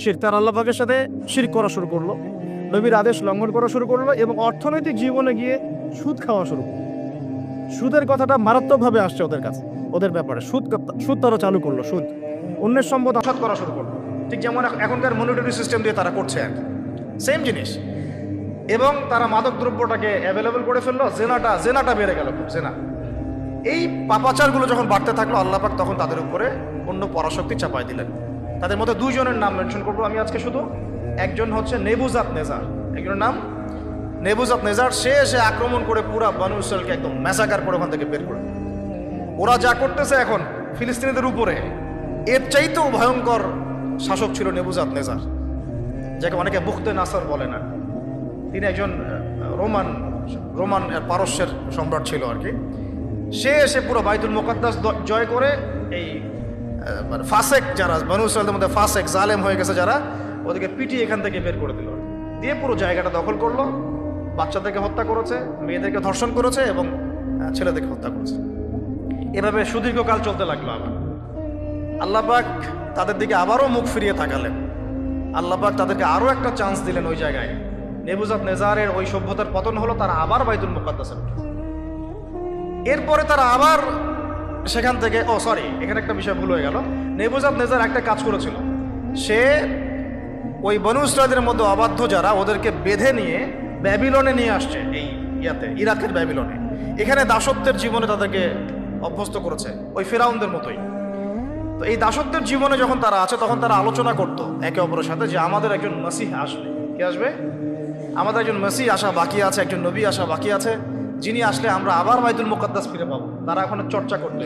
শিরক। তারা আল্লাহ পাকের সাথে শিরক করা শুরু করলো, নবীর আদেশ লঙ্ঘন করা শুরু করলো, এবং অর্থনৈতিক জীবনে গিয়ে সুদ খাওয়া শুরু করলো। সুদের কথাটা মারাত্মকভাবে আসছে ওদের কাছে, ওদের ব্যাপারে সুদ তারা চালু করলো। সুদ, অন্যের সম্পদ আঘাত করা শুরু করলো, ঠিক যেমন এখনকার মনিটরি সিস্টেম দিয়ে তারা করছে আর সেম জিনিস। এবং তারা মাদক দ্রব্যটাকে অ্যাভেলেবল করে ফেললো, জেনাটা বেড়ে গেল খুব, জেনা। এই পাপাচারগুলো যখন বাড়তে থাকলো, আল্লাহ পাক তখন তাদের উপরে অন্য পরাশক্তি চাপাই দিলেন। তাদের মধ্যে দুইজনের নাম মেনশন করবো আমি আজকে শুধু। একজন হচ্ছে নেবুজাত নেজার, একজনের নাম নেবুজাত নেজার। সে আক্রমণ করে পুরা বনু ইসরাইলকে একদম ম্যাসাকার করে ওখান থেকে বের করে। ওরা যা করতেছে এখন ফিলিস্তিনিদের উপরে, এর চাইতেও ভয়ঙ্কর শাসক ছিল নেবুজাত নেজার, যাকে অনেকে বুখতে নাসার বলে না। তিনি একজন রোমান পারস্যের সম্রাট ছিল আর কি। সে এসে পুরো বাইতুল মুকাদ্দাস জয় করে এই মানে ফাসেক যারা বনু ইসরাইলের মধ্যে ফাসেক জালেম হয়ে গেছে যারা, ওদেরকে পিটিয়ে এখান থেকে বের করে দিল, দিয়ে পুরো জায়গাটা দখল করলো। বাচ্চাদেরকে হত্যা করেছে, মেয়েদেরকে ধর্ষণ করেছে এবং ছেলেদেরকে হত্যা করেছে। এভাবে সুদীর্ঘকাল চলতে লাগলো। আবার আল্লাহ পাক তাদের দিকে আবারও মুখ ফিরিয়ে তাকালেন। আল্লাহ পাক তাদেরকে আরও একটা চান্স দিলেন। ওই জায়গায় নেবুজাত নেজারের ওই সভ্যতার পতন হলো, তারা আবার বাইতুল মুকাদ্দাসে উঠে। এরপরে তারা আবার সেখান থেকে এখানে একটা বিষয় ভুল হয়ে গেল। নেবুজাত নেজার একটা কাজ করেছিল, সে ওই বনু ইসরাইলের মধ্যে অবাধ্য যারা, ওদেরকে বেঁধে নিয়ে ব্যাবিলনে নিয়ে আসছে, এই ইরাকের ব্যাবিলনে। এখানে দাসত্বের জীবনে তাদেরকে অভ্যস্ত করেছে, ওই ফেরাউনদের মতোই। তো এই দাসত্বের জীবনে যখন তারা আছে, তখন তারা আলোচনা করতো একে অপরের সাথে যে আমাদের একজন মসিহ আসবে। কে আসবে? আমাদের একজন মসিহ আসা বাকি আছে, একজন নবী আসা বাকি আছে, যিনি আসলে আমরা আবার বাইতুল মুকাদ্দাস ফিরে পাবো। তারা এখন চর্চা করতো,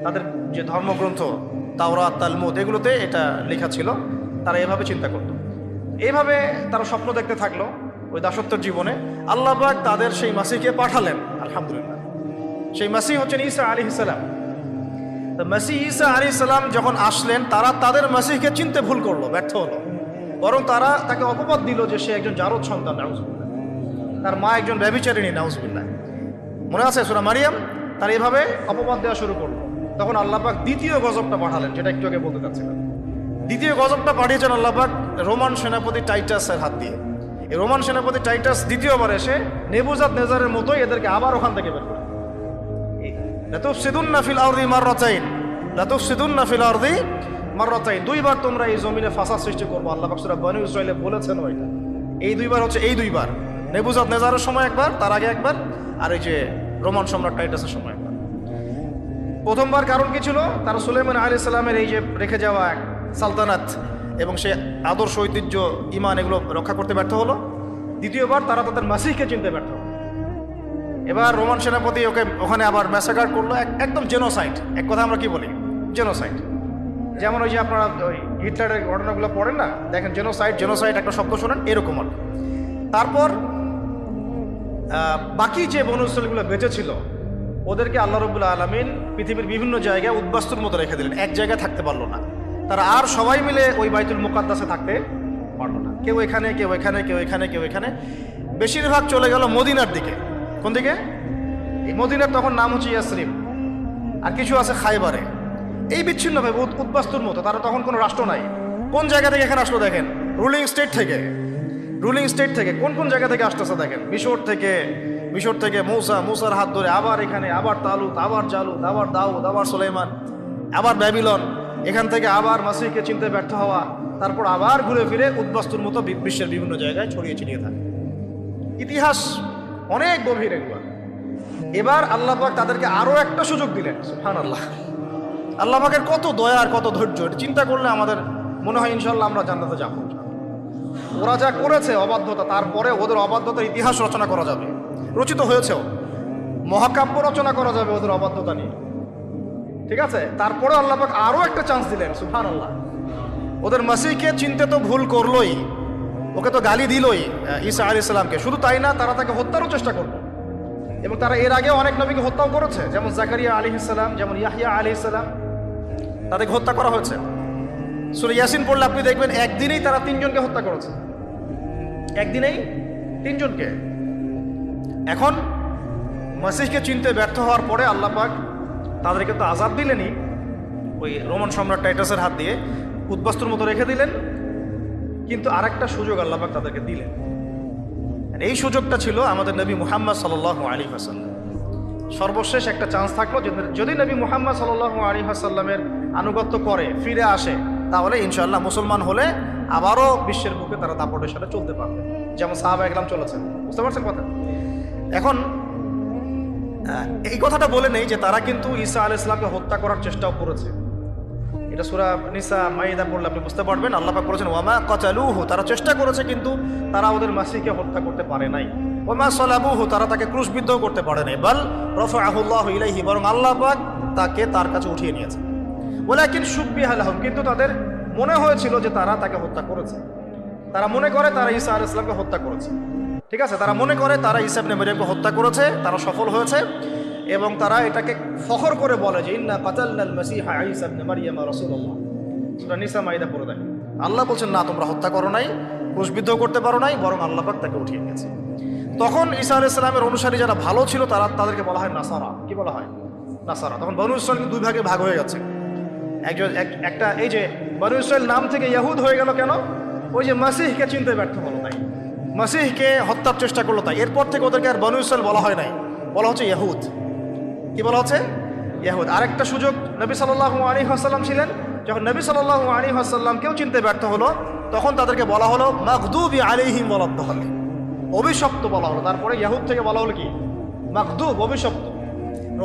তাদের যে ধর্মগ্রন্থ তাওরাত, তালমুদ, এগুলোতে এটা লেখা ছিল। তারা এভাবে চিন্তা করত, এইভাবে তারা স্বপ্ন দেখতে থাকলো ওই দাসত্বের জীবনে। আল্লাহ পাক তাদের সেই মাসিহকে পাঠালেন, আলহামদুলিল্লাহ। সেই মাসিহ হচ্ছেন ঈসা আলাইহিস সালাম। মাসিহ ঈসা আলাইহিস সালাম যখন আসলেন, তারা তাদের মাসিহকে চিনতে ভুল করলো, ব্যর্থ হলো। বরং তারা তাকে অপবাদ দিল যে সে একজন জারদ সন্তান, নাউজুবিল্লাহ, তার মা একজন ব্যভিচারিণী, নাউজুবিল্লাহ। মনে আছে সূরা মারিয়াম? তারা এভাবে অপবাদ দেওয়া শুরু করলো। তখন আল্লাহ পাক দ্বিতীয় গজবটা পাঠালেন, যেটা একটু আগে বলতে চাচ্ছিলাম। দ্বিতীয় গজবটা পাঠিয়েছেন আল্লাহ পাক রোমান সেনাপতি টাইটাসের হাত দিয়ে। এই রোমান সেনাপতি টাইটাস দ্বিতীয়বার এসে নেবুজাত নেজারের মতোই এদেরকে আবার ওখান থেকে বের করে। লাতুফসিদুন্না ফিল আরদি মাররাতাইন, লাতুফসিদুন্না ফিল আরদি মাররাতাইন, দুইবার তোমরা এই জমিনে ফাসাদ সৃষ্টি করবো। আল্লাহ পাক সূরা বনী ইসরাঈলে বলেছেন ওইটা। এই দুইবার হচ্ছে এই দুইবার, নেবুজাত নেজারের সময় একবার, তার আগে একবার, আর এই যে রোমান সম্রাট টাইটাসের সময় একবার। প্রথমবার কারণ কি ছিল? তারা সুলাইমান আলাইহিস সালামের এই যে রেখে যাওয়া সালতানাত এবং সে আদর্শ, ঐতিহ্য, ইমান, এগুলো রক্ষা করতে ব্যর্থ হলো। দ্বিতীয়বার তারা তাদের মাসিহকে চিনতে ব্যর্থ হলো। এবার রোমান সেনাপতি ওখানে আবার ম্যাসাকার করলো, একদম জেনোসাইড। এক কথা আমরা কি বলি? জেনোসাইড। যেমন ওই যে আপনারা ওই হিটলারের ঘটনাগুলো পড়েন না, দেখেন জেনোসাইড একটা শব্দ শোনেন, এরকম আর। তারপর বাকি যে বনু ইসরাঈলগুলো বেঁচে ছিল, ওদেরকে আল্লাহ রাব্বুল আলামিন পৃথিবীর বিভিন্ন জায়গায় উদ্বাস্তুর মতো রেখে দিলেন, এক জায়গায় থাকতে পারলো না। তারা আর সবাই মিলে ওই বাইতুল মুকাদ্দাসে থাকতে পারলো না। কেউ এখানে, কেউ এখানে, কেউ এখানে, কেউ এখানে। বেশিরভাগ চলে গেল মদিনার দিকে। কোন দিকে? এই মদিনার তখন নাম হচ্ছে ইয়াসরিব, আর কিছু আছে খায়বারে। এই বিচ্ছিন্নভাবে উদ্বাস্তুর মতো। তারা তখন কোনো রাষ্ট্র নাই। কোন জায়গা থেকে এখানে আসলো দেখেন? রুলিং স্টেট থেকে কোন কোন জায়গা থেকে আসতেছে দেখেন? মিশর থেকে মূসার হাত ধরে আবার এখানে, আবার তালুত, আবার জালুত, আবার দাউদ, আবার সুলাইমান, আবার ব্যাবিলন, এখান থেকে আবার মাসিহকে চিনতে ব্যর্থ হওয়া, তারপর আবার ঘুরে ফিরে উদ্বাস্তুর মতো বিশ্বের বিভিন্ন জায়গায় ছড়িয়ে ছিটিয়ে থাকে। ইতিহাস অনেক গভীর এগুলো। এবার আল্লাহ পাক তাদেরকে আরো একটা সুযোগ দিলেন। সুবহানাল্লাহ, আল্লাহ পাকের কত দয়া আর কত ধৈর্য, এটা চিন্তা করলে আমাদের মনে হয় ইনশাআল্লাহ আমরা জান্নাতে যাব। ওরা যা করেছে অবাধ্যতা, তারপরে ওদের অবাধ্যতার ইতিহাস রচনা করা যাবে, রচিত হয়েছেও, মহাকাব্য রচনা করা যাবে ওদের অবাধ্যতা নিয়ে। ঠিক আছে, তারপরে আল্লাহ পাক আরো একটা চান্স দিলেন। সুবহানাল্লাহ, ওদের মাসিহকে চিনতে তো ভুল করলোই, ওকে তো গালি দিলই ঈসা আলাইহিস সালামকে, শুধু তাই না তারা তাকে হত্যারও চেষ্টা করলো, এবং তারা এর আগে অনেক নবীকে হত্যাও করেছে, যেমন জাকারিয়া আলাইহিস সালাম, যেমন ইয়াহইয়া আলাইহিস সালাম, তাদেরকে হত্যা করা হয়েছে। সূরা ইয়াসিন পড়লে আপনি দেখবেন একদিনেই তারা 3 জনকে হত্যা করেছে, একদিনেই 3 জনকে। এখন মাসিহকে চিনতে ব্যর্থ হওয়ার পরে আল্লাহ পাক তাদেরকে তো আযাব দিলেনই, ওই রোমান সম্রাট টাইটাসের হাত দিয়ে উদ্বাস্তুর মতো রেখে দিলেন, কিন্তু আরেকটা সুযোগ আল্লাহ পাক তাদেরকে দিলেন। এই সুযোগটা ছিল আমাদের নবী মুহাম্মদ সাল্লাল্লাহু আলাইহি ওয়াসাল্লাম। সর্বশেষ একটা চান্স থাকলো, যদি নবী মুহাম্মদ সাল্লাল্লাহু আলাইহি ওয়াসাল্লামের আনুগত্য করে ফিরে আসে, তাহলে ইনশাআল্লাহ মুসলমান হলে আবারও বিশ্বের বুকে তারা দাপটের সাথে চলতে পারবে, যেমন সাহাবা একরাম চলেছেন। বুঝতে পারছেন কথা? এখন এই কথাটা বলে নেই যে তারা কিন্তু ঈসা আলাইহিস সালামকে হত্যা করার চেষ্টাও করেছে। এটা সূরা নিসা মাইদা পড়লে আপনি বুঝতে পারবেন। আল্লাহ পাক বলেছেন ওয়ামা কাতালুহু, তারা চেষ্টা করেছে কিন্তু তারা ওদের মাসিহকে হত্যা করতে পারে নাই। ওয়ামা সালাবুহু, তারা তাকে ক্রুশবিদ্ধও করতে পারে নাই। বাল রাফাআহুল্লাহু ইলাইহি, বরং আল্লাহ পাক তাকে তার কাছে উঠিয়ে নিয়েছে। ওয়ালাকিন শুববিহা লাহুম, কিন্তু তাদের মনে হয়েছিল যে তারা তাকে হত্যা করেছে। তারা মনে করে তারা ঈসা আলাইহিস সালামকে হত্যা করেছে। ঠিক আছে, তারা মনে করে তারা ঈসা ইবনে মারইয়ামকে হত্যা করেছে, তারা সফল হয়েছে, এবং তারা এটাকে ফখর করে বলে যে ইন্না কাতালনাল মাসিহা ঈসা ইবনে মারইয়াম রাসূলুল্লাহ। সূরা নিসা মাইদা পড়ে দেখেন, আল্লাহ বলছেন না, তোমরা হত্যা করো নাই, ক্রুশবিদ্ধ করতে পারো নাই, বরং আল্লাহ পাক তাকে উঠিয়ে নিয়েছে। তখন ঈসা আলাইহিস সালামের অনুসারী যারা ভালো ছিল তাদেরকে বলা হয় নাসারা। কি বলা হয়? নাসারা। তখন বনু ইসরাইল কিন্তু 2 ভাগে ভাগ হয়ে গেছে। একটা এই যে বনু ইসরাইল নাম থেকে ইয়াহুদ হয়ে গেল কেন? ওই যে মাসিহকে চিনতে ব্যর্থ হলো তাই, মাসিহকে হত্যার চেষ্টা করলো তাই। এরপর থেকে ওদেরকে আর বনু ইসরাইল বলা হয় নাই, বলা হচ্ছে ইয়াহুদ। কি বলা হচ্ছে? ইয়াহুদ। আরেকটা সুযোগ নবী সাল্লাল্লাহু আলাইহি ওয়াসাল্লাম ছিলেন, যখন নবী সাল্লাল্লাহু আলাইহি ওয়াসাল্লামকেও চিনতে ব্যর্থ হলো, তখন তাদেরকে বলা হলো মাগদুবি আলাইহিম ওয়ালাদ-দাল্লিন, অভিশপ্ত বলা হলো। তারপরে ইয়াহুদ থেকে বলা হলো কি? মাগদুব, অভিশপ্ত।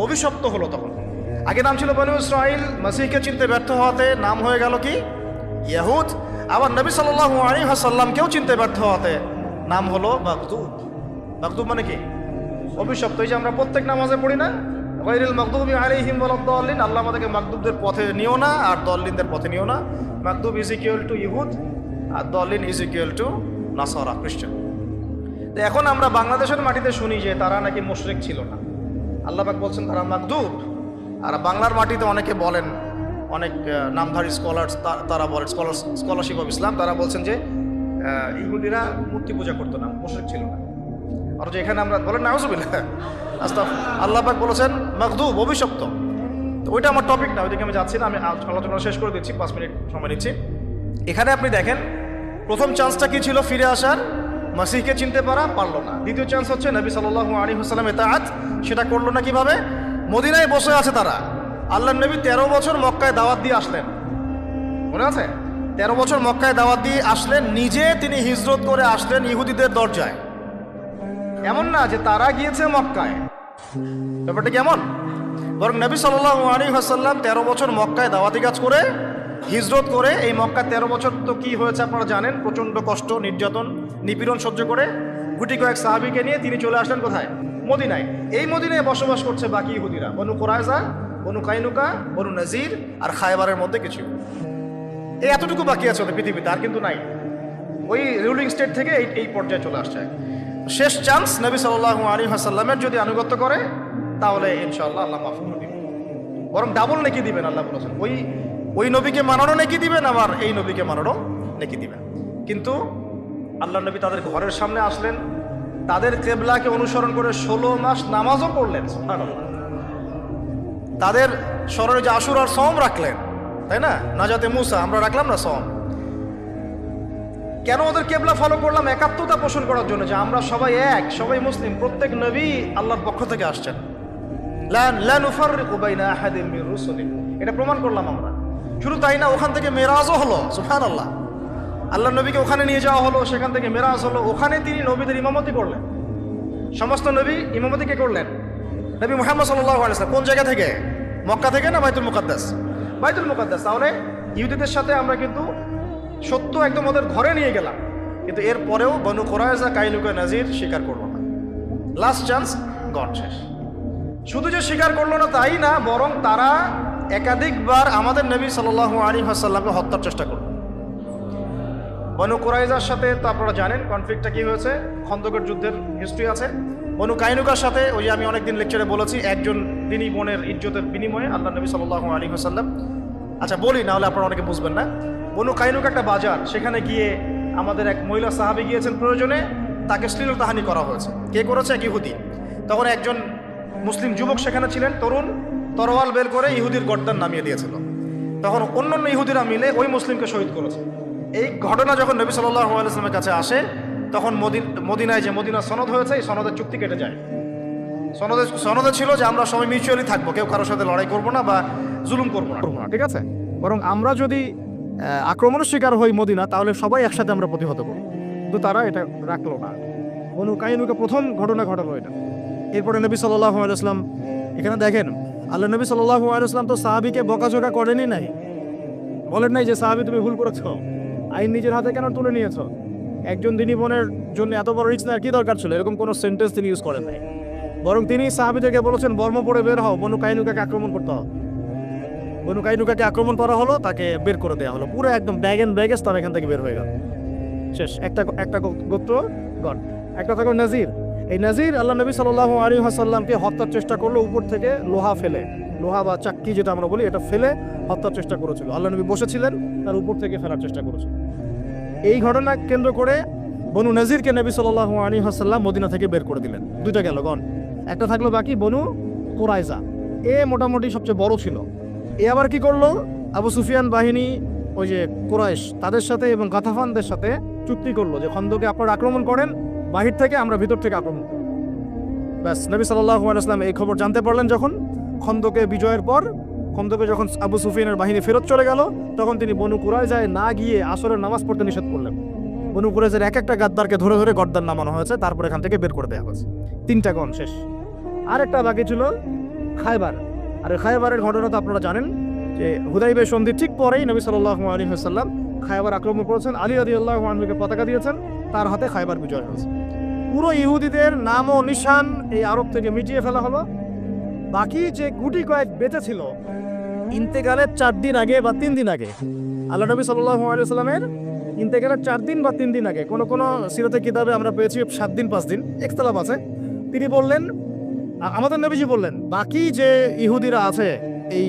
অভিশপ্ত হলো তখন। আগে নাম ছিল বনু ইসরাইল, মাসিহকে চিনতে ব্যর্থ হওয়াতে নাম হয়ে গেল কি? ইয়াহুদ। আবার নবী সাল্লাল্লাহু আলাইহি ওয়াসাল্লামকেও চিনতে ব্যর্থ হওয়াতে নাম হলো মাগদুব। মাগদুব মানে কি? অভিশপ্ত। এই যে আমরা প্রত্যেক নামাজে পড়ি না, গায়রিল মাগদুবি আলাইহিম ওয়ালাদ-দাল্লিন, আল্লাহ আমাদেরকে মাগদুবদের পথে নিও না আর দল্লিনদের পথে নিও না। মাগদুব ইজ ইকুয়াল টু ইহুদ আর দল্লিন ইজ ইকুয়াল টু নাসারা, খ্রিস্টান। তো এখন আমরা বাংলাদেশের মাটিতে শুনি যে তারা নাকি মুশরিক ছিল না, আল্লাহ পাক বলছেন তারা মাগদুব। আর বাংলার মাটিতে অনেকে বলেন, অনেক নামধারী স্কলার্স, তারা বলেন স্কলারশিপ অফ ইসলাম, তারা বলছেন যে ইহুদিরা মূর্তি পূজা করতো না, মুশরিক ছিল না। আর যে এখানে আমরা বলেন নাউজুবিল্লাহ, আল্লাহ পাক বলেছেন মাগদুব, অভিশপ্ত। তো ওইটা আমার টপিক না, ওইদিকে আমি যাচ্ছি না, আমি আলোচনা শেষ করে দিচ্ছি, 5 মিনিট সময় নিচ্ছি। এখানে আপনি দেখেন প্রথম চান্সটা কি ছিল? ফিরে আসার, মাসিহকে চিনতে পারলো না। দ্বিতীয় চান্স হচ্ছে নবী সাল্লাল্লাহু আলাইহি ওয়াসাল্লাম ইতাআত, সেটা করলো না। কিভাবে? মদিনায় বসে আছে তারা, আল্লাহর নবী 13 বছর মক্কায় দাওয়াত দিয়ে আসলেন, মনে আছে? 13 বছর মক্কায় দাওয়াত দিয়ে আসলেন, নিজে তিনি হিজরত করে আসলেন ইহুদিদের দরজায়। এমন না যে তারা গিয়েছে মক্কায়, ব্যাপারটা কেমন? বরং নবী সাল্লাল্লাহু আলাইহি ওয়াসাল্লাম 13 বছর মক্কায় দাওয়াতি কাজ করে হিজরত করে, এই মক্কা 13 বছর তো কি হয়েছে আপনারা জানেন, প্রচণ্ড কষ্ট, নির্যাতন, নিপীড়ন সহ্য করে গুটি কয়েক সাহাবীকে নিয়ে তিনি চলে আসলেন কোথায়? মদিনায়। এই মদিনায় বসবাস করছে বাকি ইহুদিরা, বনু কুরাইজা, বনু কাইনুকা, বনু নাজির আর খায়বারের মধ্যে কিছু। এই এতটুকু বাকি আছে ওদের পৃথিবীতে, আর কিন্তু নাই। ওই রুলিং স্টেট থেকে এই পর্যায়ে চলে আসছে। শেষ চান্স, নবী সাল্লাল্লাহু আলাইহি ওয়াসাল্লামের যদি আনুগত্য করে তাহলে ইনশাআল্লাহ আল্লাহ মাফ করে দিবেন, বরং ডাবল নেকি দিবেন। আল্লাহ বলেছেন ওই নবীকে মানানো নেকি দিবেন, আবার এই নবীকে মানানো নেকি দিবেন। কিন্তু আল্লাহ নবী তাদের ঘরের সামনে আসলেন, তাদের কিবলাকে অনুসরণ করে 16 মাস নামাজও পড়লেন, সুবহানাল্লাহ। তাদের স্মরণে যে আশুরার সওম রাখলেন, তাই না? নাজাতে মুসা আমরা রাখলাম না সওম। কেন ওদের কেবলা ফলো করলাম? একাত্মতা পোষণ করার জন্য, যে আমরা সবাই এক, সবাই মুসলিম, প্রত্যেক নবী আল্লাহর পক্ষ থেকে আসছেন। লা নুফাররিকু বাইনা আহাদিন মির রুসুলিহি, এটা প্রমাণ করলাম আমরা। শুধু তাই না, ওখান থেকে মেরাজও হলো, সুবহানাল্লাহ। আল্লাহর নবীকে ওখানে নিয়ে যাওয়া হলো, সেখান থেকে মেরাজ হলো, ওখানে তিনি নবীদের ইমামতি করলেন। সমস্ত নবী ইমামতি কে করলেন? নবী মুহাম্মদ সাল্লাল্লাহু আলাইহি ওয়াসাল্লাম কোন জায়গা থেকে? মক্কা থেকে না বাইতুল মুকাদ্দাস? বাইতুল মুকাদ্দাস। তাহলে ইহুদিদের সাথে আমরা কিন্তু সত্য একদম ওদের ঘরে নিয়ে গেলাম, কিন্তু এর পরেও বনু কুরাইজা, কাইনুকা, নাজির স্বীকার করলো না। লাস্ট চান্স গড, শেষ। শুধু যে স্বীকার করলো না তাই না, বরং তারা একাধিকবার আমাদের নবী সাল্লাল্লাহু আলাইহি ওয়াসাল্লামকে হত্যার চেষ্টা করল। বনু কুরাইজার সাথে তো আপনারা জানেন কনফ্লিক্টটা কি হয়েছে, খন্দকের যুদ্ধের হিস্ট্রি আছে। বনু কাইনুকার সাথে ওই যে আমি অনেকদিন লেকচারে বলেছি, একজন দিনী বোনের ইজ্জতের বিনিময়ে আল্লাহ নবী সাল্লাল্লাহু আলাইহি ওয়াসাল্লাম, আচ্ছা বলি না হলে আপনারা অনেকে বুঝবেন না। বনু কাইনুকা একটা বাজার, সেখানে গিয়ে আমাদের এক মহিলা সাহাবী গিয়েছেন প্রয়োজনে, তাকে শ্লীলতাহানি করা হয়েছে। কে করেছে? এক ইহুদি। তখন একজন মুসলিম যুবক সেখানে ছিলেন, তরুণ, তরোয়াল বের করে ইহুদির গর্দান নামিয়ে দিয়েছিল। তখন অন্যান্য ইহুদিরা মিলে ওই মুসলিমকে শহীদ করেছে। এই ঘটনা যখন নবী সাল্লাল্লাহু আলাইহি ওয়াসাল্লামের কাছে আসে, তখন মদিনায় যে মদিনা সনদ হয়েছে, এই সনদের চুক্তি কেটে যায়। সনদে ছিল যে আমরা সবাই মিউচুয়ালি থাকবো, কেউ কারোর সাথে লড়াই করবো না বা জুলুম করবো না, ঠিক আছে? বরং আমরা যদি আক্রমণের শিকার হই মদিনা, তাহলে সবাই একসাথে আমরা প্রতিহত করবো। কিন্তু তারা এটা রাখলো না। বনু কাইনুকা প্রথম ঘটনা ঘটালো এটা। এরপরে নবী সাল্লাল্লাহু আলাইহি ওয়াসাল্লাম, এখানে দেখেন আল্লাহ নবী সাল্লাল্লাহু আলাইহি ওয়াসাল্লাম তো সাহাবীকে বকাঝকা করেনি, নাই বলেন নাই যে সাহাবী তুমি ভুল করেছো, আইন নিজের হাতে কেন তুলে নিয়েছো, একজন দিনী বোনের জন্য এত বড় রিস্ক নেওয়ার কি দরকার ছিল, এরকম কোনো সেন্টেন্স তিনি ইউজ করেন নাই। বরং তিনি সাহাবীদেরকে বলেছেন বর্ম পড়ে বের হও, বনু কাইনুকাকে আক্রমণ করতে হবে। বনু কাইনুকাকে আক্রমণ করা হলো, তাকে বের করে দেওয়া হলো, পুরো একদম ব্যাগ এন্ড ব্যাগেজ তারা এখান থেকে বের হয়ে গেল, শেষ। একটা গোত্র গণ। একটা থাকলো নাজির। এই নাজির আল্লাহ নবী সাল্লাল্লাহু আলাইহি ওয়াসাল্লামকে হত্যার চেষ্টা করলো, উপর থেকে লোহা ফেলে, লোহা বা চাক্কি যেটা আমরা বলি, এটা ফেলে হত্যার চেষ্টা করেছিল। আল্লাহ নবী বসেছিলেন, তার উপর থেকে ফেলার চেষ্টা করেছিল। এই ঘটনা কেন্দ্র করে বনু নাজিরকে নবী সাল্লাল্লাহু আলাইহি ওয়াসাল্লাম মদিনা থেকে বের করে দিলেন। দুইটা গেল গণ। একটা থাকলো বাকি বনু কুরাইজা। এ মোটামুটি সবচেয়ে বড় ছিল। এ আবার কি করলো, আবু সুফিয়ান বাহিনী, ওই যে কুরাইশ, তাদের সাথে এবং গাতাফানদের সাথে চুক্তি করলো যে খন্দকে আপনারা আক্রমণ করেন, বাহির থেকে আমরা ভিতর থেকে আক্রমণ করব। ব্যাস, নবী সাল্লাল্লাহু আলাইহি ওয়াসাল্লাম এই খবর জানতে পারলেন যখন, খন্দকে বিজয়ের পর, খন্দকে যখন আবু সুফিয়ানের বাহিনী ফেরত চলে গেল, তখন তিনি বনু কুরাইজায় না গিয়ে আসরের নামাজ পড়তে নিষেধ করলেন। বনু কুরাইজার এক একটা গাদ্দারকে ধরে ধরে গর্দান নামানো হয়েছে, তারপর এখান থেকে বের করে দেওয়া হয়েছে। 3টা গণ শেষ। আরেকটা বাকি ছিল খায়বার। আর খায়বারের ঘটনা তো আপনারা জানেন যে হুদাইবিয়া সন্ধির ঠিক পরেই নবী সাল্লাল্লাহু আলাইহি ওয়াসাল্লাম খায়বার আক্রমণ করেছেন, আলী রাদিয়াল্লাহু আনহুকে পতাকা দিয়েছেন, তার হাতে খায়বার বিজয় হয়েছে। পুরো ইহুদিদের নাম ও নিশান এই আরব থেকে মিটিয়ে ফেলা হলো। বাকি যে গুটি কয়েক বেঁচে ছিল, ইন্তেকালের 4 দিন আগে বা 3 দিন আগে, আল্লাহ নবী সাল্লাল্লাহু আলাইহি ওয়াসাল্লামের ইন্তেকালের 4 দিন বা 3 দিন আগে, কোন সিরাতের কিতাবে আমরা পেয়েছি 7 দিন 5 দিন, ইখতিলাফ আছে। তিনি বললেন, আমাদের নবীজি বললেন, বাকি যে ইহুদিরা আছে এই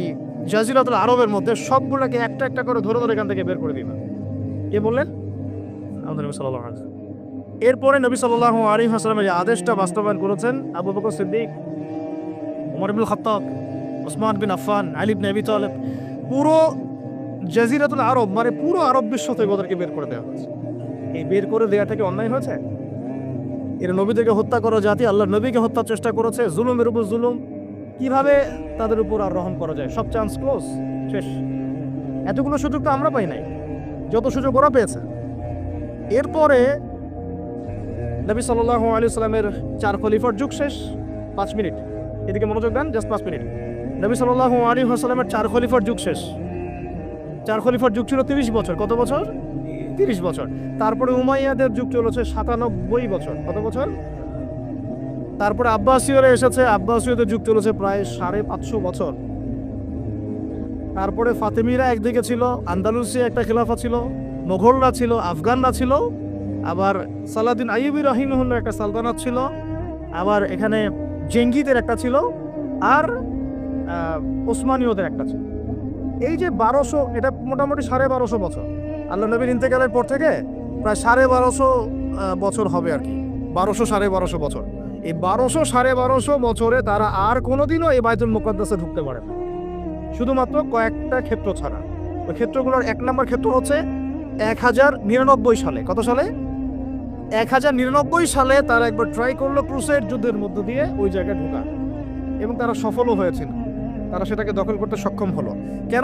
জাজিরাতুল আরবের মধ্যে, সবগুলোকে একটা একটা করে ধরে ধরে এখান থেকে বের করে দিবেন। কে বললেন? আমাদের নবী সাল্লাল্লাহু আলাইহি ওয়াসাল্লাম। এরপরে নবী সাল্লাল্লাহু আলাইহি ওয়াসাল্লামের এই আদেশটা বাস্তবায়ন করেছেন আবু বকর সিদ্দিক, ওমর ইবনুল খাত্তাব, ওসমান বিন আফফান, আলী ইবনে আবি তালেব। পুরো জাজিরাতুল আরব, মানে পুরো আরব বিশ্ব থেকে ওদেরকে বের করে দেওয়া হয়েছে। এই বের করে দেওয়াটাকে অন্যায় হয়েছে? এরা নবীদেরকে হত্যা করা জাতি, আল্লাহ নবীকে হত্যার চেষ্টা করেছে, জুলুমের উপর জুলুম, কিভাবে তাদের উপর আর রহম করা যায়? সব চান্স ক্লোজ, শেষ। এতগুলো সুযোগ তো আমরা পাই নাই, যত সুযোগ ওরা পেয়েছে। এরপরে নবী সাল্লাল্লাহু আলাইহি ওয়াসাল্লামের 4 খলিফার যুগ শেষ। 5 মিনিট এদিকে মনোযোগ দেন, জাস্ট 5 মিনিট। নবী সাল্লাল্লাহু আলাইহি ওয়াসাল্লামের 4 খলিফার যুগ শেষ। 4 খলিফার যুগ ছিল 30 বছর। কত বছর? 30 বছর। তারপরে উমাইয়াদের যুগ চলেছে 97 বছর। কত বছর? তারপরে আব্বাসীয়রা এসেছে, আব্বাসীয়দের যুগ চলেছে প্রায় 550 বছর। তারপরে ফাতেমিরা একদিকে ছিল, আন্দালুসিয়া একটা খিলাফা ছিল, মোগলরা ছিল, আফগানরা ছিল, আবার সালাদিন আইয়ুবী রাহিমাহুল্লাহ একটা সালতানাত ছিল, আবার এখানে জেঙ্গিদের একটা ছিল, আর ওসমানীয়দের একটা ছিল। এই যে 1200, এটা মোটামুটি 1250 বছর। আল্লাহ নবীর ইন্তেকালের পর থেকে প্রায় 1250 বছর হবে আর কি, 1200-1250 বছর। এই 1200-1250 বছরে তারা আর কোনোদিনও এই বাইতুল মুকাদ্দাসে ঢুকতে পারে না, শুধুমাত্র কয়েকটা ক্ষেত্র ছাড়া। ওই ক্ষেত্রগুলোর 1 নম্বর ক্ষেত্র হচ্ছে 1099 সালে। কত সালে? 1099 সালে তারা একবার ট্রাই করলো ক্রুসেড যুদ্ধের মধ্য দিয়ে ওই জায়গায় ঢোকা, এবং তারা সফলও হয়েছিল। তারা সেটাকে দখল করতে সক্ষম হলো। কেন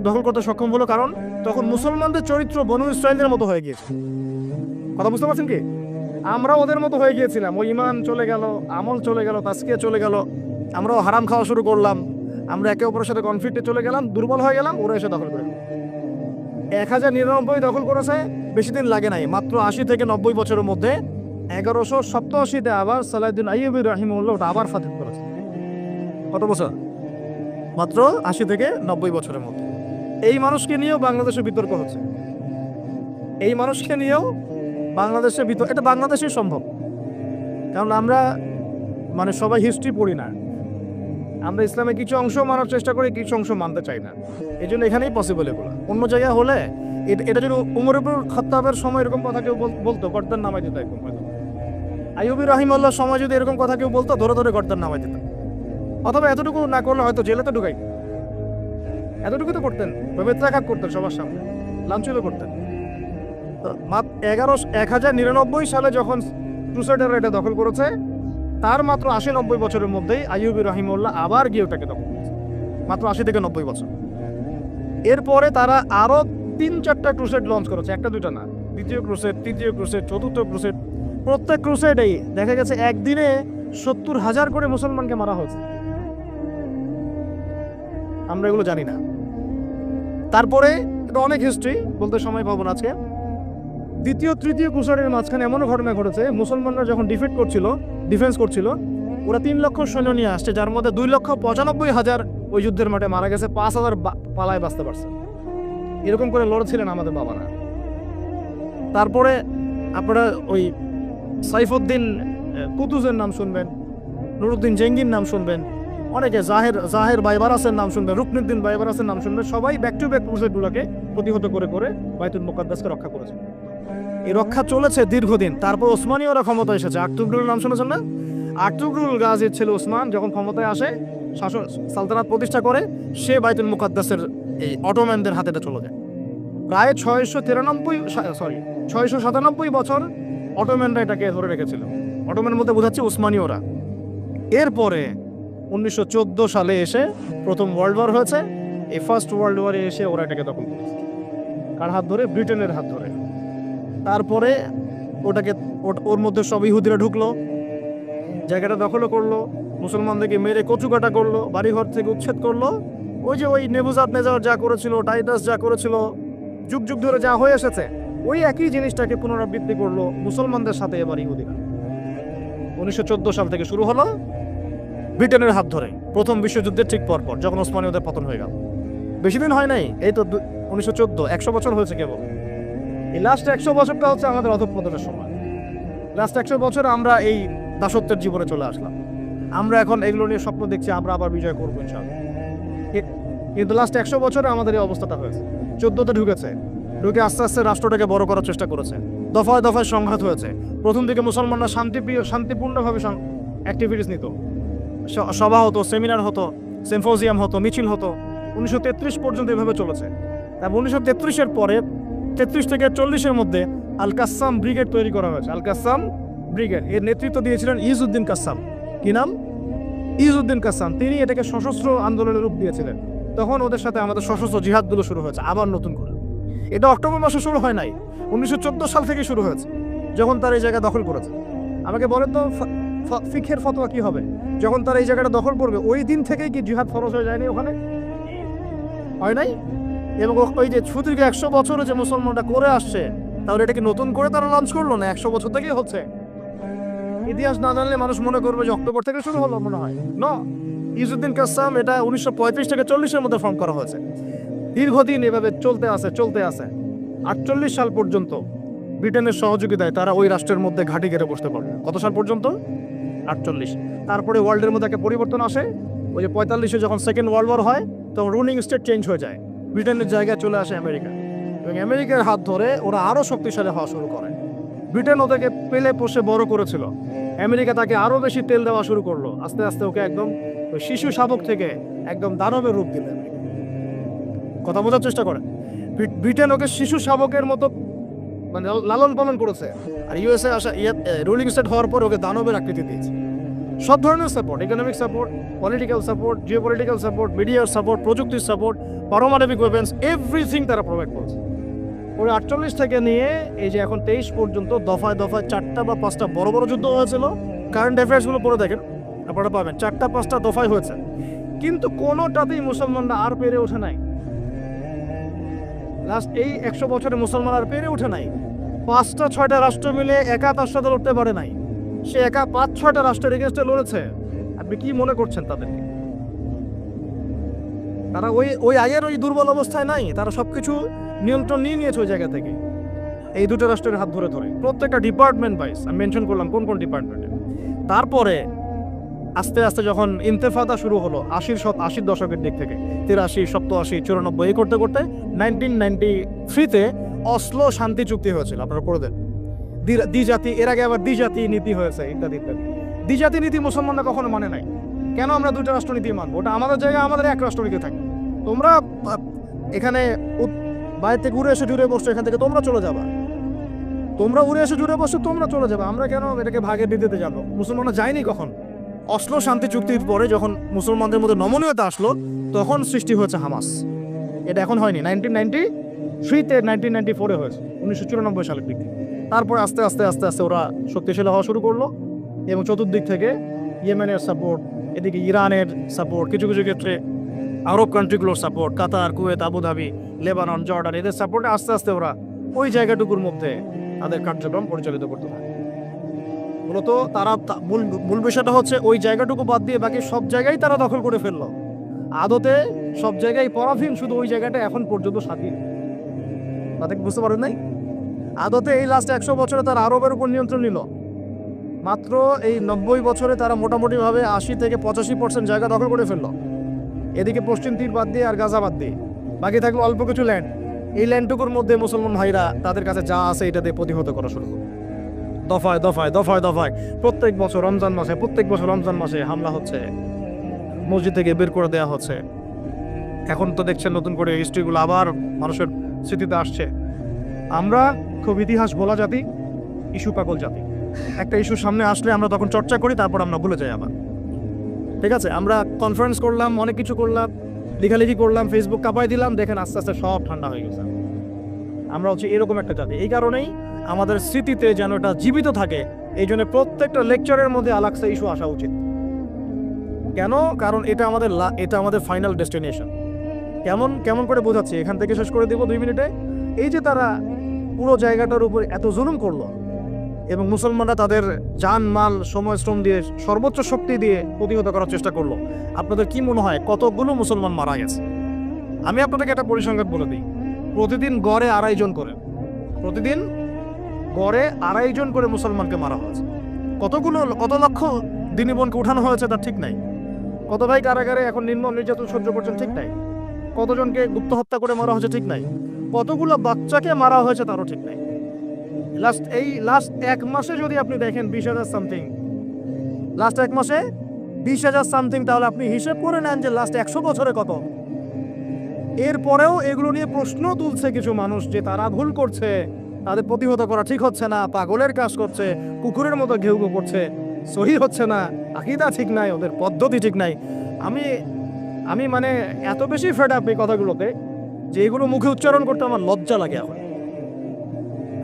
দখল করতে সক্ষম হলো? কারণ তখন মুসলমানদের চরিত্র বনু ইসরাইলের মতো হয়ে গিয়েছে। কথা বুঝতে পারছেন কি? আমরা ওদের মতো হয়ে গিয়েছিলাম। ওই ইমান চলে গেল, আমল চলে গেল, তাজকিয়া চলে গেল, আমরাও হারাম খাওয়া শুরু করলাম, আমরা একে অপরের সাথে কনফ্লিক্টে চলে গেলাম, দুর্বল হয়ে গেলাম, ওরা এসে দখল করে 1099 দখল করেছে। বেশি দিন লাগে নাই, মাত্র 80 থেকে 90 বছরের মধ্যে 1187-তে আবার সালাউদ্দিন আইয়ুবী রাহিমাহুল্লাহ ওটা আবার ফাতিহ করেছে। কত বছর? মাত্র 80 থেকে 90 বছরের মধ্যে। এই মানুষকে নিয়েও বাংলাদেশে বিতর্ক হচ্ছে, এই মানুষকে নিয়েও বাংলাদেশে বিতর্ক। এটা বাংলাদেশেই সম্ভব, কারণ আমরা মানে সবাই হিস্ট্রি পড়ি না, আমরা ইসলামের কিছু অংশ মানার চেষ্টা করি, কিছু অংশ মানতে চাই না। এই জন্য এখানেই পসিবল এগুলো। অন্য জায়গায় হলে এটা যদি উমর ইবনে খাত্তাবের সময় এরকম কথা কেউ বলতো, গর্দান নামাই দিত একদম। আইয়ুবী রাহিমাহুল্লাহর সময় যদি এরকম কথা কেউ বলতো, ধরে ধরে গর্দান নামাই দিত, অথবা এতটুকু না করলে হয়তো জেলে তো ঢুকাই, এতটুকু তো করতেন, বেত্রাঘাত করতেন, সবার সামনে লাঞ্ছিত করতেন। 1099 সালে যখন ক্রুসেডাররা এটা দখল করেছে, তার মাত্র 80-90 বছরের মধ্যেই আইয়ুবী রাহিমাহুল্লাহ আবার গিয়ে ওটাকে দখল করেছে, মাত্র 80 থেকে 90 বছর। এরপরে তারা আরো 3-4টা ক্রুসেড লঞ্চ করেছে, একটা দুইটা না, দ্বিতীয় ক্রুসেড, তৃতীয় ক্রুসেড, চতুর্থ ক্রুসেড। প্রত্যেক ক্রুসেডেই দেখা গেছে একদিনে 70,000 করে মুসলমানকে মারা হয়েছে। আমরা এগুলো জানি না। তারপরে এটা অনেক হিস্ট্রি, বলতে সময় পাবো না আজকে। দ্বিতীয় তৃতীয় ক্রুসেডের মাঝখানে এমনও ঘটনা ঘটেছে, মুসলমানরা যখন ডিফেন্স করছিল, ওরা 3 লক্ষ সৈন্য নিয়ে আসছে, যার মধ্যে 2,95,000 ওই যুদ্ধের মাঠে মারা গেছে, 5,000 পালায় বাঁচতে পারছে। এরকম করে লড়ছিলেন আমাদের বাবারা। তারপরে আপনারা ওই সাইফুদ্দিন কুতুজের নাম শুনবেন, নুরুদ্দিন জেঙ্গির নাম শুনবেন, অনেকে জাহের বাইবারাসের নাম শুনবেন, রুকনুদ্দিন বাইবারাসের নাম শুনবেন। সবাই ব্যাক টু ব্যাক ক্রুসেডগুলোকে প্রতিহত করে করে বাইতুল মুকাদ্দাসকে রক্ষা করেছে। এই রক্ষা চলেছে দীর্ঘদিন। তারপর ওসমানীয়রা ক্ষমতায় এসেছে। আর্তুগরুলের নাম শুনেছেন না? আর্তুগরুল গাজীর ছেলে ওসমান যখন ক্ষমতায় আসে, শাসন সালতানাত প্রতিষ্ঠা করে, সে বাইতুল মুকাদ্দাসের এই অটোম্যানদের হাতে চলে যায়। প্রায় 697 বছর অটোম্যানরা এটাকে ধরে রেখেছিল। অটোম্যানের মধ্যে বোঝাচ্ছে ওসমানীয়রা। এরপরে 1914 সালে এসে প্রথম ওয়ার্ল্ড ওয়ার হয়েছে। এই ফার্স্ট ওয়ার্ল্ড ওয়ারে এসে ওরা এটাকে দখল করেছে। কার হাত ধরে? ব্রিটেনের হাত ধরে। তারপরে ওর মধ্যে সব ইহুদিরা ঢুকলো, জায়গাটা দখলও করলো, মুসলমানদেরকে মেরে কচুকাটা করলো, বাড়িঘর থেকে উচ্ছেদ করলো। ওই নেবুজাদনেজার যা করেছিল, টাইটাস যা করেছিল, যুগ যুগ ধরে যা হয়ে এসেছে, ওই একই জিনিসটাকে পুনরাবৃত্তি করলো মুসলমানদের সাথে এবার ইহুদিরা। 1914 সাল থেকে শুরু হলো ব্রিটেনের হাত ধরে, প্রথম বিশ্বযুদ্ধের ঠিক পরপর, যখন ওসমানীয়দের পতন হয়ে গেল। বেশি দিন হয় নাই, এই তো 1914, 100 বছর হয়েছে কেবল। এই লাস্ট 100 বছরটা হচ্ছে আমাদের অধঃপতনের সময়। লাস্ট 100 বছর আমরা এই দাসত্বের জীবনে চলে আসলাম। আমরা এখন এগুলো নিয়ে স্বপ্ন দেখছি, আমরা আবার বিজয় করবো ইনশাআল্লাহ। কিন্তু লাস্ট 100 বছরে আমাদের এই অবস্থাটা হয়েছে। 14তে ঢুকে আস্তে আস্তে রাষ্ট্রটাকে বড় করার চেষ্টা করেছে। দফায় দফায় সংঘাত হয়েছে। প্রথম দিকে মুসলমানরা শান্তিপূর্ণভাবে অ্যাক্টিভিটিস নিত, সভা হতো, সেমিনার হতো, সিম্পোজিয়াম হতো, মিছিল হতো। 1933 পর্যন্ত এভাবে চলেছে। তারপর 1933-এর পরে 33 থেকে 40-এর মধ্যে আল কাসাম ব্রিগেড তৈরি করা হয়েছে। আল কাসাম ব্রিগেড, এর নেতৃত্ব দিয়েছিলেন ইজউদ্দিন কাসাম। কি নাম? ইজউদ্দিন কাসাম। তিনি এটাকে সশস্ত্র আন্দোলনের রূপ দিয়েছিলেন। তখন ওদের সাথে আমাদের সশস্ত্র জিহাদগুলো শুরু হয়েছে আবার নতুন করে। এটা অক্টোবর মাসে শুরু হয় নাই, 1914 সাল থেকে শুরু হয়েছে, যখন তারা এই জায়গা দখল করেছে। আমাকে বলেন তো ফিকহের ফতোয়া কি হবে যখন তারা এই জায়গাটা দখল করবে? ওই দিন থেকেই কি জিহাদ ফরজ হয়ে যায়নি ওখানে? হয় নাই? এবং ওই যে সুদীর্ঘ 100 বছরে যে মুসলমানরা করে আসছে, তাহলে এটা কি নতুন করে তারা লঞ্চ করলো না? 100 বছর থেকেই হচ্ছে। ইতিহাস না জানলে মানুষ মনে করবে যে অক্টোবর থেকে শুরু হলো, মনে হয় না। ইজউদ্দিন কাসাম এটা 1935 থেকে 40-এর মধ্যে ফর্ম করা হয়েছে। দীর্ঘদিন এভাবে চলতে আসে। 48 সাল পর্যন্ত ব্রিটেনের সহযোগিতায় তারা ওই রাষ্ট্রের মধ্যে ঘাঁটি ঘেরে বসতে পারবে। কত সাল পর্যন্ত? 48। তারপরে ওয়ার্ল্ডের মধ্যে একটা পরিবর্তন আসে। ওই যে 45-এ যখন সেকেন্ড ওয়ার্ল্ড ওয়ার হয়, তখন রুলিং স্টেট চেঞ্জ হয়ে যায়। ব্রিটেনের জায়গায় চলে আসে আমেরিকা, এবং আমেরিকার হাত ধরে ওরা আরও শক্তিশালী হওয়া শুরু করে। ব্রিটেন ওদেরকে পেলে পোষে বড় করেছিল, আমেরিকা তাকে আরও বেশি তেল দেওয়া শুরু করলো। আস্তে আস্তে ওকে একদম ওই শিশু শাবক থেকে একদম দানবের রূপ দিল। কথা বোঝার চেষ্টা করেন। ব্রিটেন ওকে শিশু শাবকের মতো মানে লালন পালন করেছে, আর ইউএসএ আসা রুলিং স্টেট হওয়ার পর ওকে দানবের আকৃতি দিয়েছে। সব ধরনের support, economic support, political support, geopolitical support, মিডিয়ার সাপোর্ট, প্রযুক্তির সাপোর্ট, পারমাণবিক ওয়েপন্স, এভরিথিং তারা প্রোভাইড করেছে। ওই 48 থেকে নিয়ে এই যে এখন 23 পর্যন্ত দফায় দফায় 4টা বা 5টা বড় বড় যুদ্ধ হয়েছিল। কারেন্ট অ্যাফেয়ার্সগুলো পড়ে দেখেন, আপনারা পাবেন 4-5টা দফায় হয়েছে, কিন্তু কোনোটাতেই মুসলমানরা আর পেরে ওঠে নাই। লাস্ট এই 100 বছরে মুসলমান আর পেরে ওঠে নাই। 5টা-6টা রাষ্ট্র মিলে একা তার সাথে লড়তে পারে নাই। সে একা 5-6টা রাষ্ট্রের এগেনস্টে লড়েছে। আপনি কি মনে করছেন তাদেরকে? তারা ওই আগের ওই দুর্বল অবস্থায় নাই, তারা সবকিছু নিয়ন্ত্রণ নিয়ে নিয়েছে ওই জায়গা থেকে, এই দুটো রাষ্ট্রের হাত ধরে ধরে। প্রত্যেকটা ডিপার্টমেন্ট ওয়াইজ আমি মেনশন করলাম কোন কোন ডিপার্টমেন্টে। তারপরে আস্তে আস্তে যখন ইন্তেফাদা শুরু হলো 80-র দশকের দিক থেকে, 83, 87, 94 এই করতে করতে 1993-তে অসলো শান্তি চুক্তি হয়েছিল। আপনারা পড়ে দেন দ্বিজাতি, এর আগে আবার দ্বিজাতি নীতি হয়েছে ইত্যাদি ইত্যাদি। দ্বিজাতি নীতি মুসলমানরা কখনো মানে নাই। কেন আমরা দুইটা রাষ্ট্রনীতি মানবো? ওটা আমাদের জায়গায় আমাদের এক রাষ্ট্রনীতি থাকে। তোমরা এখানে বাইরে থেকে উড়ে এসে জুড়ে বসছো, এখান থেকে তোমরা চলে যাবা, তোমরা উড়ে এসে জুড়ে বসছো, তোমরা চলে যাবে, আমরা কেন এটাকে ভাগে দিতে যাবো? মুসলমানরা যায়নি কখন। অসলো শান্তি চুক্তির পরে যখন মুসলমানদের মধ্যে নমনীয়তা আসলো, তখন সৃষ্টি হয়েছে হামাস। এটা এখন হয়নি, 1993-তে 1994-এ হয়েছে, 1994 সালের দিকে। তারপরে আস্তে আস্তে আস্তে আস্তে ওরা শক্তিশালী হওয়া শুরু করলো, এবং চতুর্দিক থেকে ইয়েমেনের সাপোর্ট, এদিকে ইরানের সাপোর্ট, কিছু কিছু ক্ষেত্রে আরব কান্ট্রিগুলোর সাপোর্ট, কাতার, কুয়েত, আবুধাবি, লেবানন, জর্ডান, এদের সাপোর্টে আস্তে আস্তে ওরা ওই জায়গাটুকুর মধ্যে তাদের কার্যক্রম পরিচালিত করতে থাকে। মূলত তারা মূল বিষয়টা হচ্ছে ওই জায়গাটুকু বাদ দিয়ে বাকি সব জায়গায় তারা দখল করে ফেললো। আদতে সব জায়গায় পরাধীন, শুধু ওই জায়গাটা এখন পর্যন্ত স্বাধীন। তাদের বুঝতে পারেন নাই? আদতে এই লাস্ট 100 বছরে তারা আরবের উপর নিয়ন্ত্রণ নিল। মাত্র এই 90 বছরে তারা মোটামুটিভাবে 80-85% জায়গা দখল করে ফেললো। এদিকে পশ্চিম তীর বাদ দিয়ে আর গাজা বাদ দিয়ে বাকি থাকলো অল্প কিছু ল্যান্ড। এই ল্যান্ডটুকুর মধ্যে মুসলমান ভাইরা তাদের কাছে যা আছে এটাতে প্রতিহত করা শুরু করলো। দফায় দফায় দফায় দফায় প্রত্যেক বছর রমজান মাসে হামলা হচ্ছে, মসজিদ থেকে বের করে দেওয়া হচ্ছে। এখন তো দেখছেন নতুন করে হিস্ট্রিগুলো আবার মানুষের স্মৃতিতে আসছে। আমরা খুব ইতিহাস বলা জাতি, ইস্যু পাগল জাতি। একটা ইস্যু সামনে আসলে আমরা তখন চর্চা করি, তারপর আমরা ভুলে যাই আবার। ঠিক আছে, আমরা কনফারেন্স করলাম, অনেক কিছু করলাম, লেখালেখি করলাম, ফেসবুক কাঁপাই দিলাম, দেখেন আস্তে আস্তে সব ঠান্ডা হয়ে গেছে। আমরা হচ্ছে এরকম একটা জাতি। এই কারণেই আমাদের স্মৃতিতে যেন এটা জীবিত থাকে, এই জন্য প্রত্যেকটা লেকচারের মধ্যে আলাক্সা ইস্যু আসা উচিত। কেন? কারণ এটা আমাদের ফাইনাল ডেস্টিনেশন। কেমন করে বোঝাচ্ছি, এখান থেকে শেষ করে দেব 2 মিনিটে। এই যে তারা পুরো জায়গাটার উপর এত জুলুম করলো, এবং মুসলমানরা তাদের জান মাল সময় শ্রম দিয়ে সর্বোচ্চ শক্তি দিয়ে প্রতিহত করার চেষ্টা করলো। আপনাদের কি মনে হয় কতগুলো মুসলমান মারা গেছে? আমি আপনাদেরকে একটা পরিসংখ্যান বলে দিই। প্রতিদিন গড়ে 2.5 জন করে, প্রতিদিন গড়ে 2.5 জন করে মুসলমানকে মারা হয়েছে। কত লক্ষ দিনী বোনকে উঠানো হয়েছে তার ঠিক নাই। কত ভাই কারাগারে এখন নির্মম নির্যাতন সহ্য করছেন ঠিক নাই। কতজনকে গুপ্ত হত্যা করে মারা হয়েছে ঠিক নাই। কতগুলো বাচ্চাকে মারা হয়েছে তারও ঠিক নাই। লাস্ট 1 মাসে যদি আপনি দেখেন 20,000 সামথিং, লাস্ট 1 মাসে 20,000 সামথিং, তাহলে আপনি হিসেব করে নেন যে লাস্ট 100 বছরে কত। এরপরেও এগুলো নিয়ে প্রশ্ন তুলছে কিছু মানুষ যে তারা ভুল করছে, তাদের প্রতিহত করা ঠিক হচ্ছে না, পাগলের কাজ করছে, কুকুরের মতো ঘেউ ঘেউ করছে, সহি হচ্ছে না, আকীদা ঠিক নাই, ওদের পদ্ধতি ঠিক নাই। আমি মানে এত বেশি ফেড আপ এই কথাগুলোতে যে এগুলো মুখে উচ্চারণ করতে আমার লজ্জা লাগে, এখন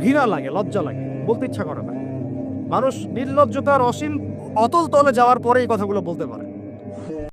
ঘৃণা লাগে, লজ্জা লাগে, বলতে ইচ্ছা করে না। মানুষ নির্লজ্জতার অসীম অতল তলে যাওয়ার পরে এই কথাগুলো বলতে পারে।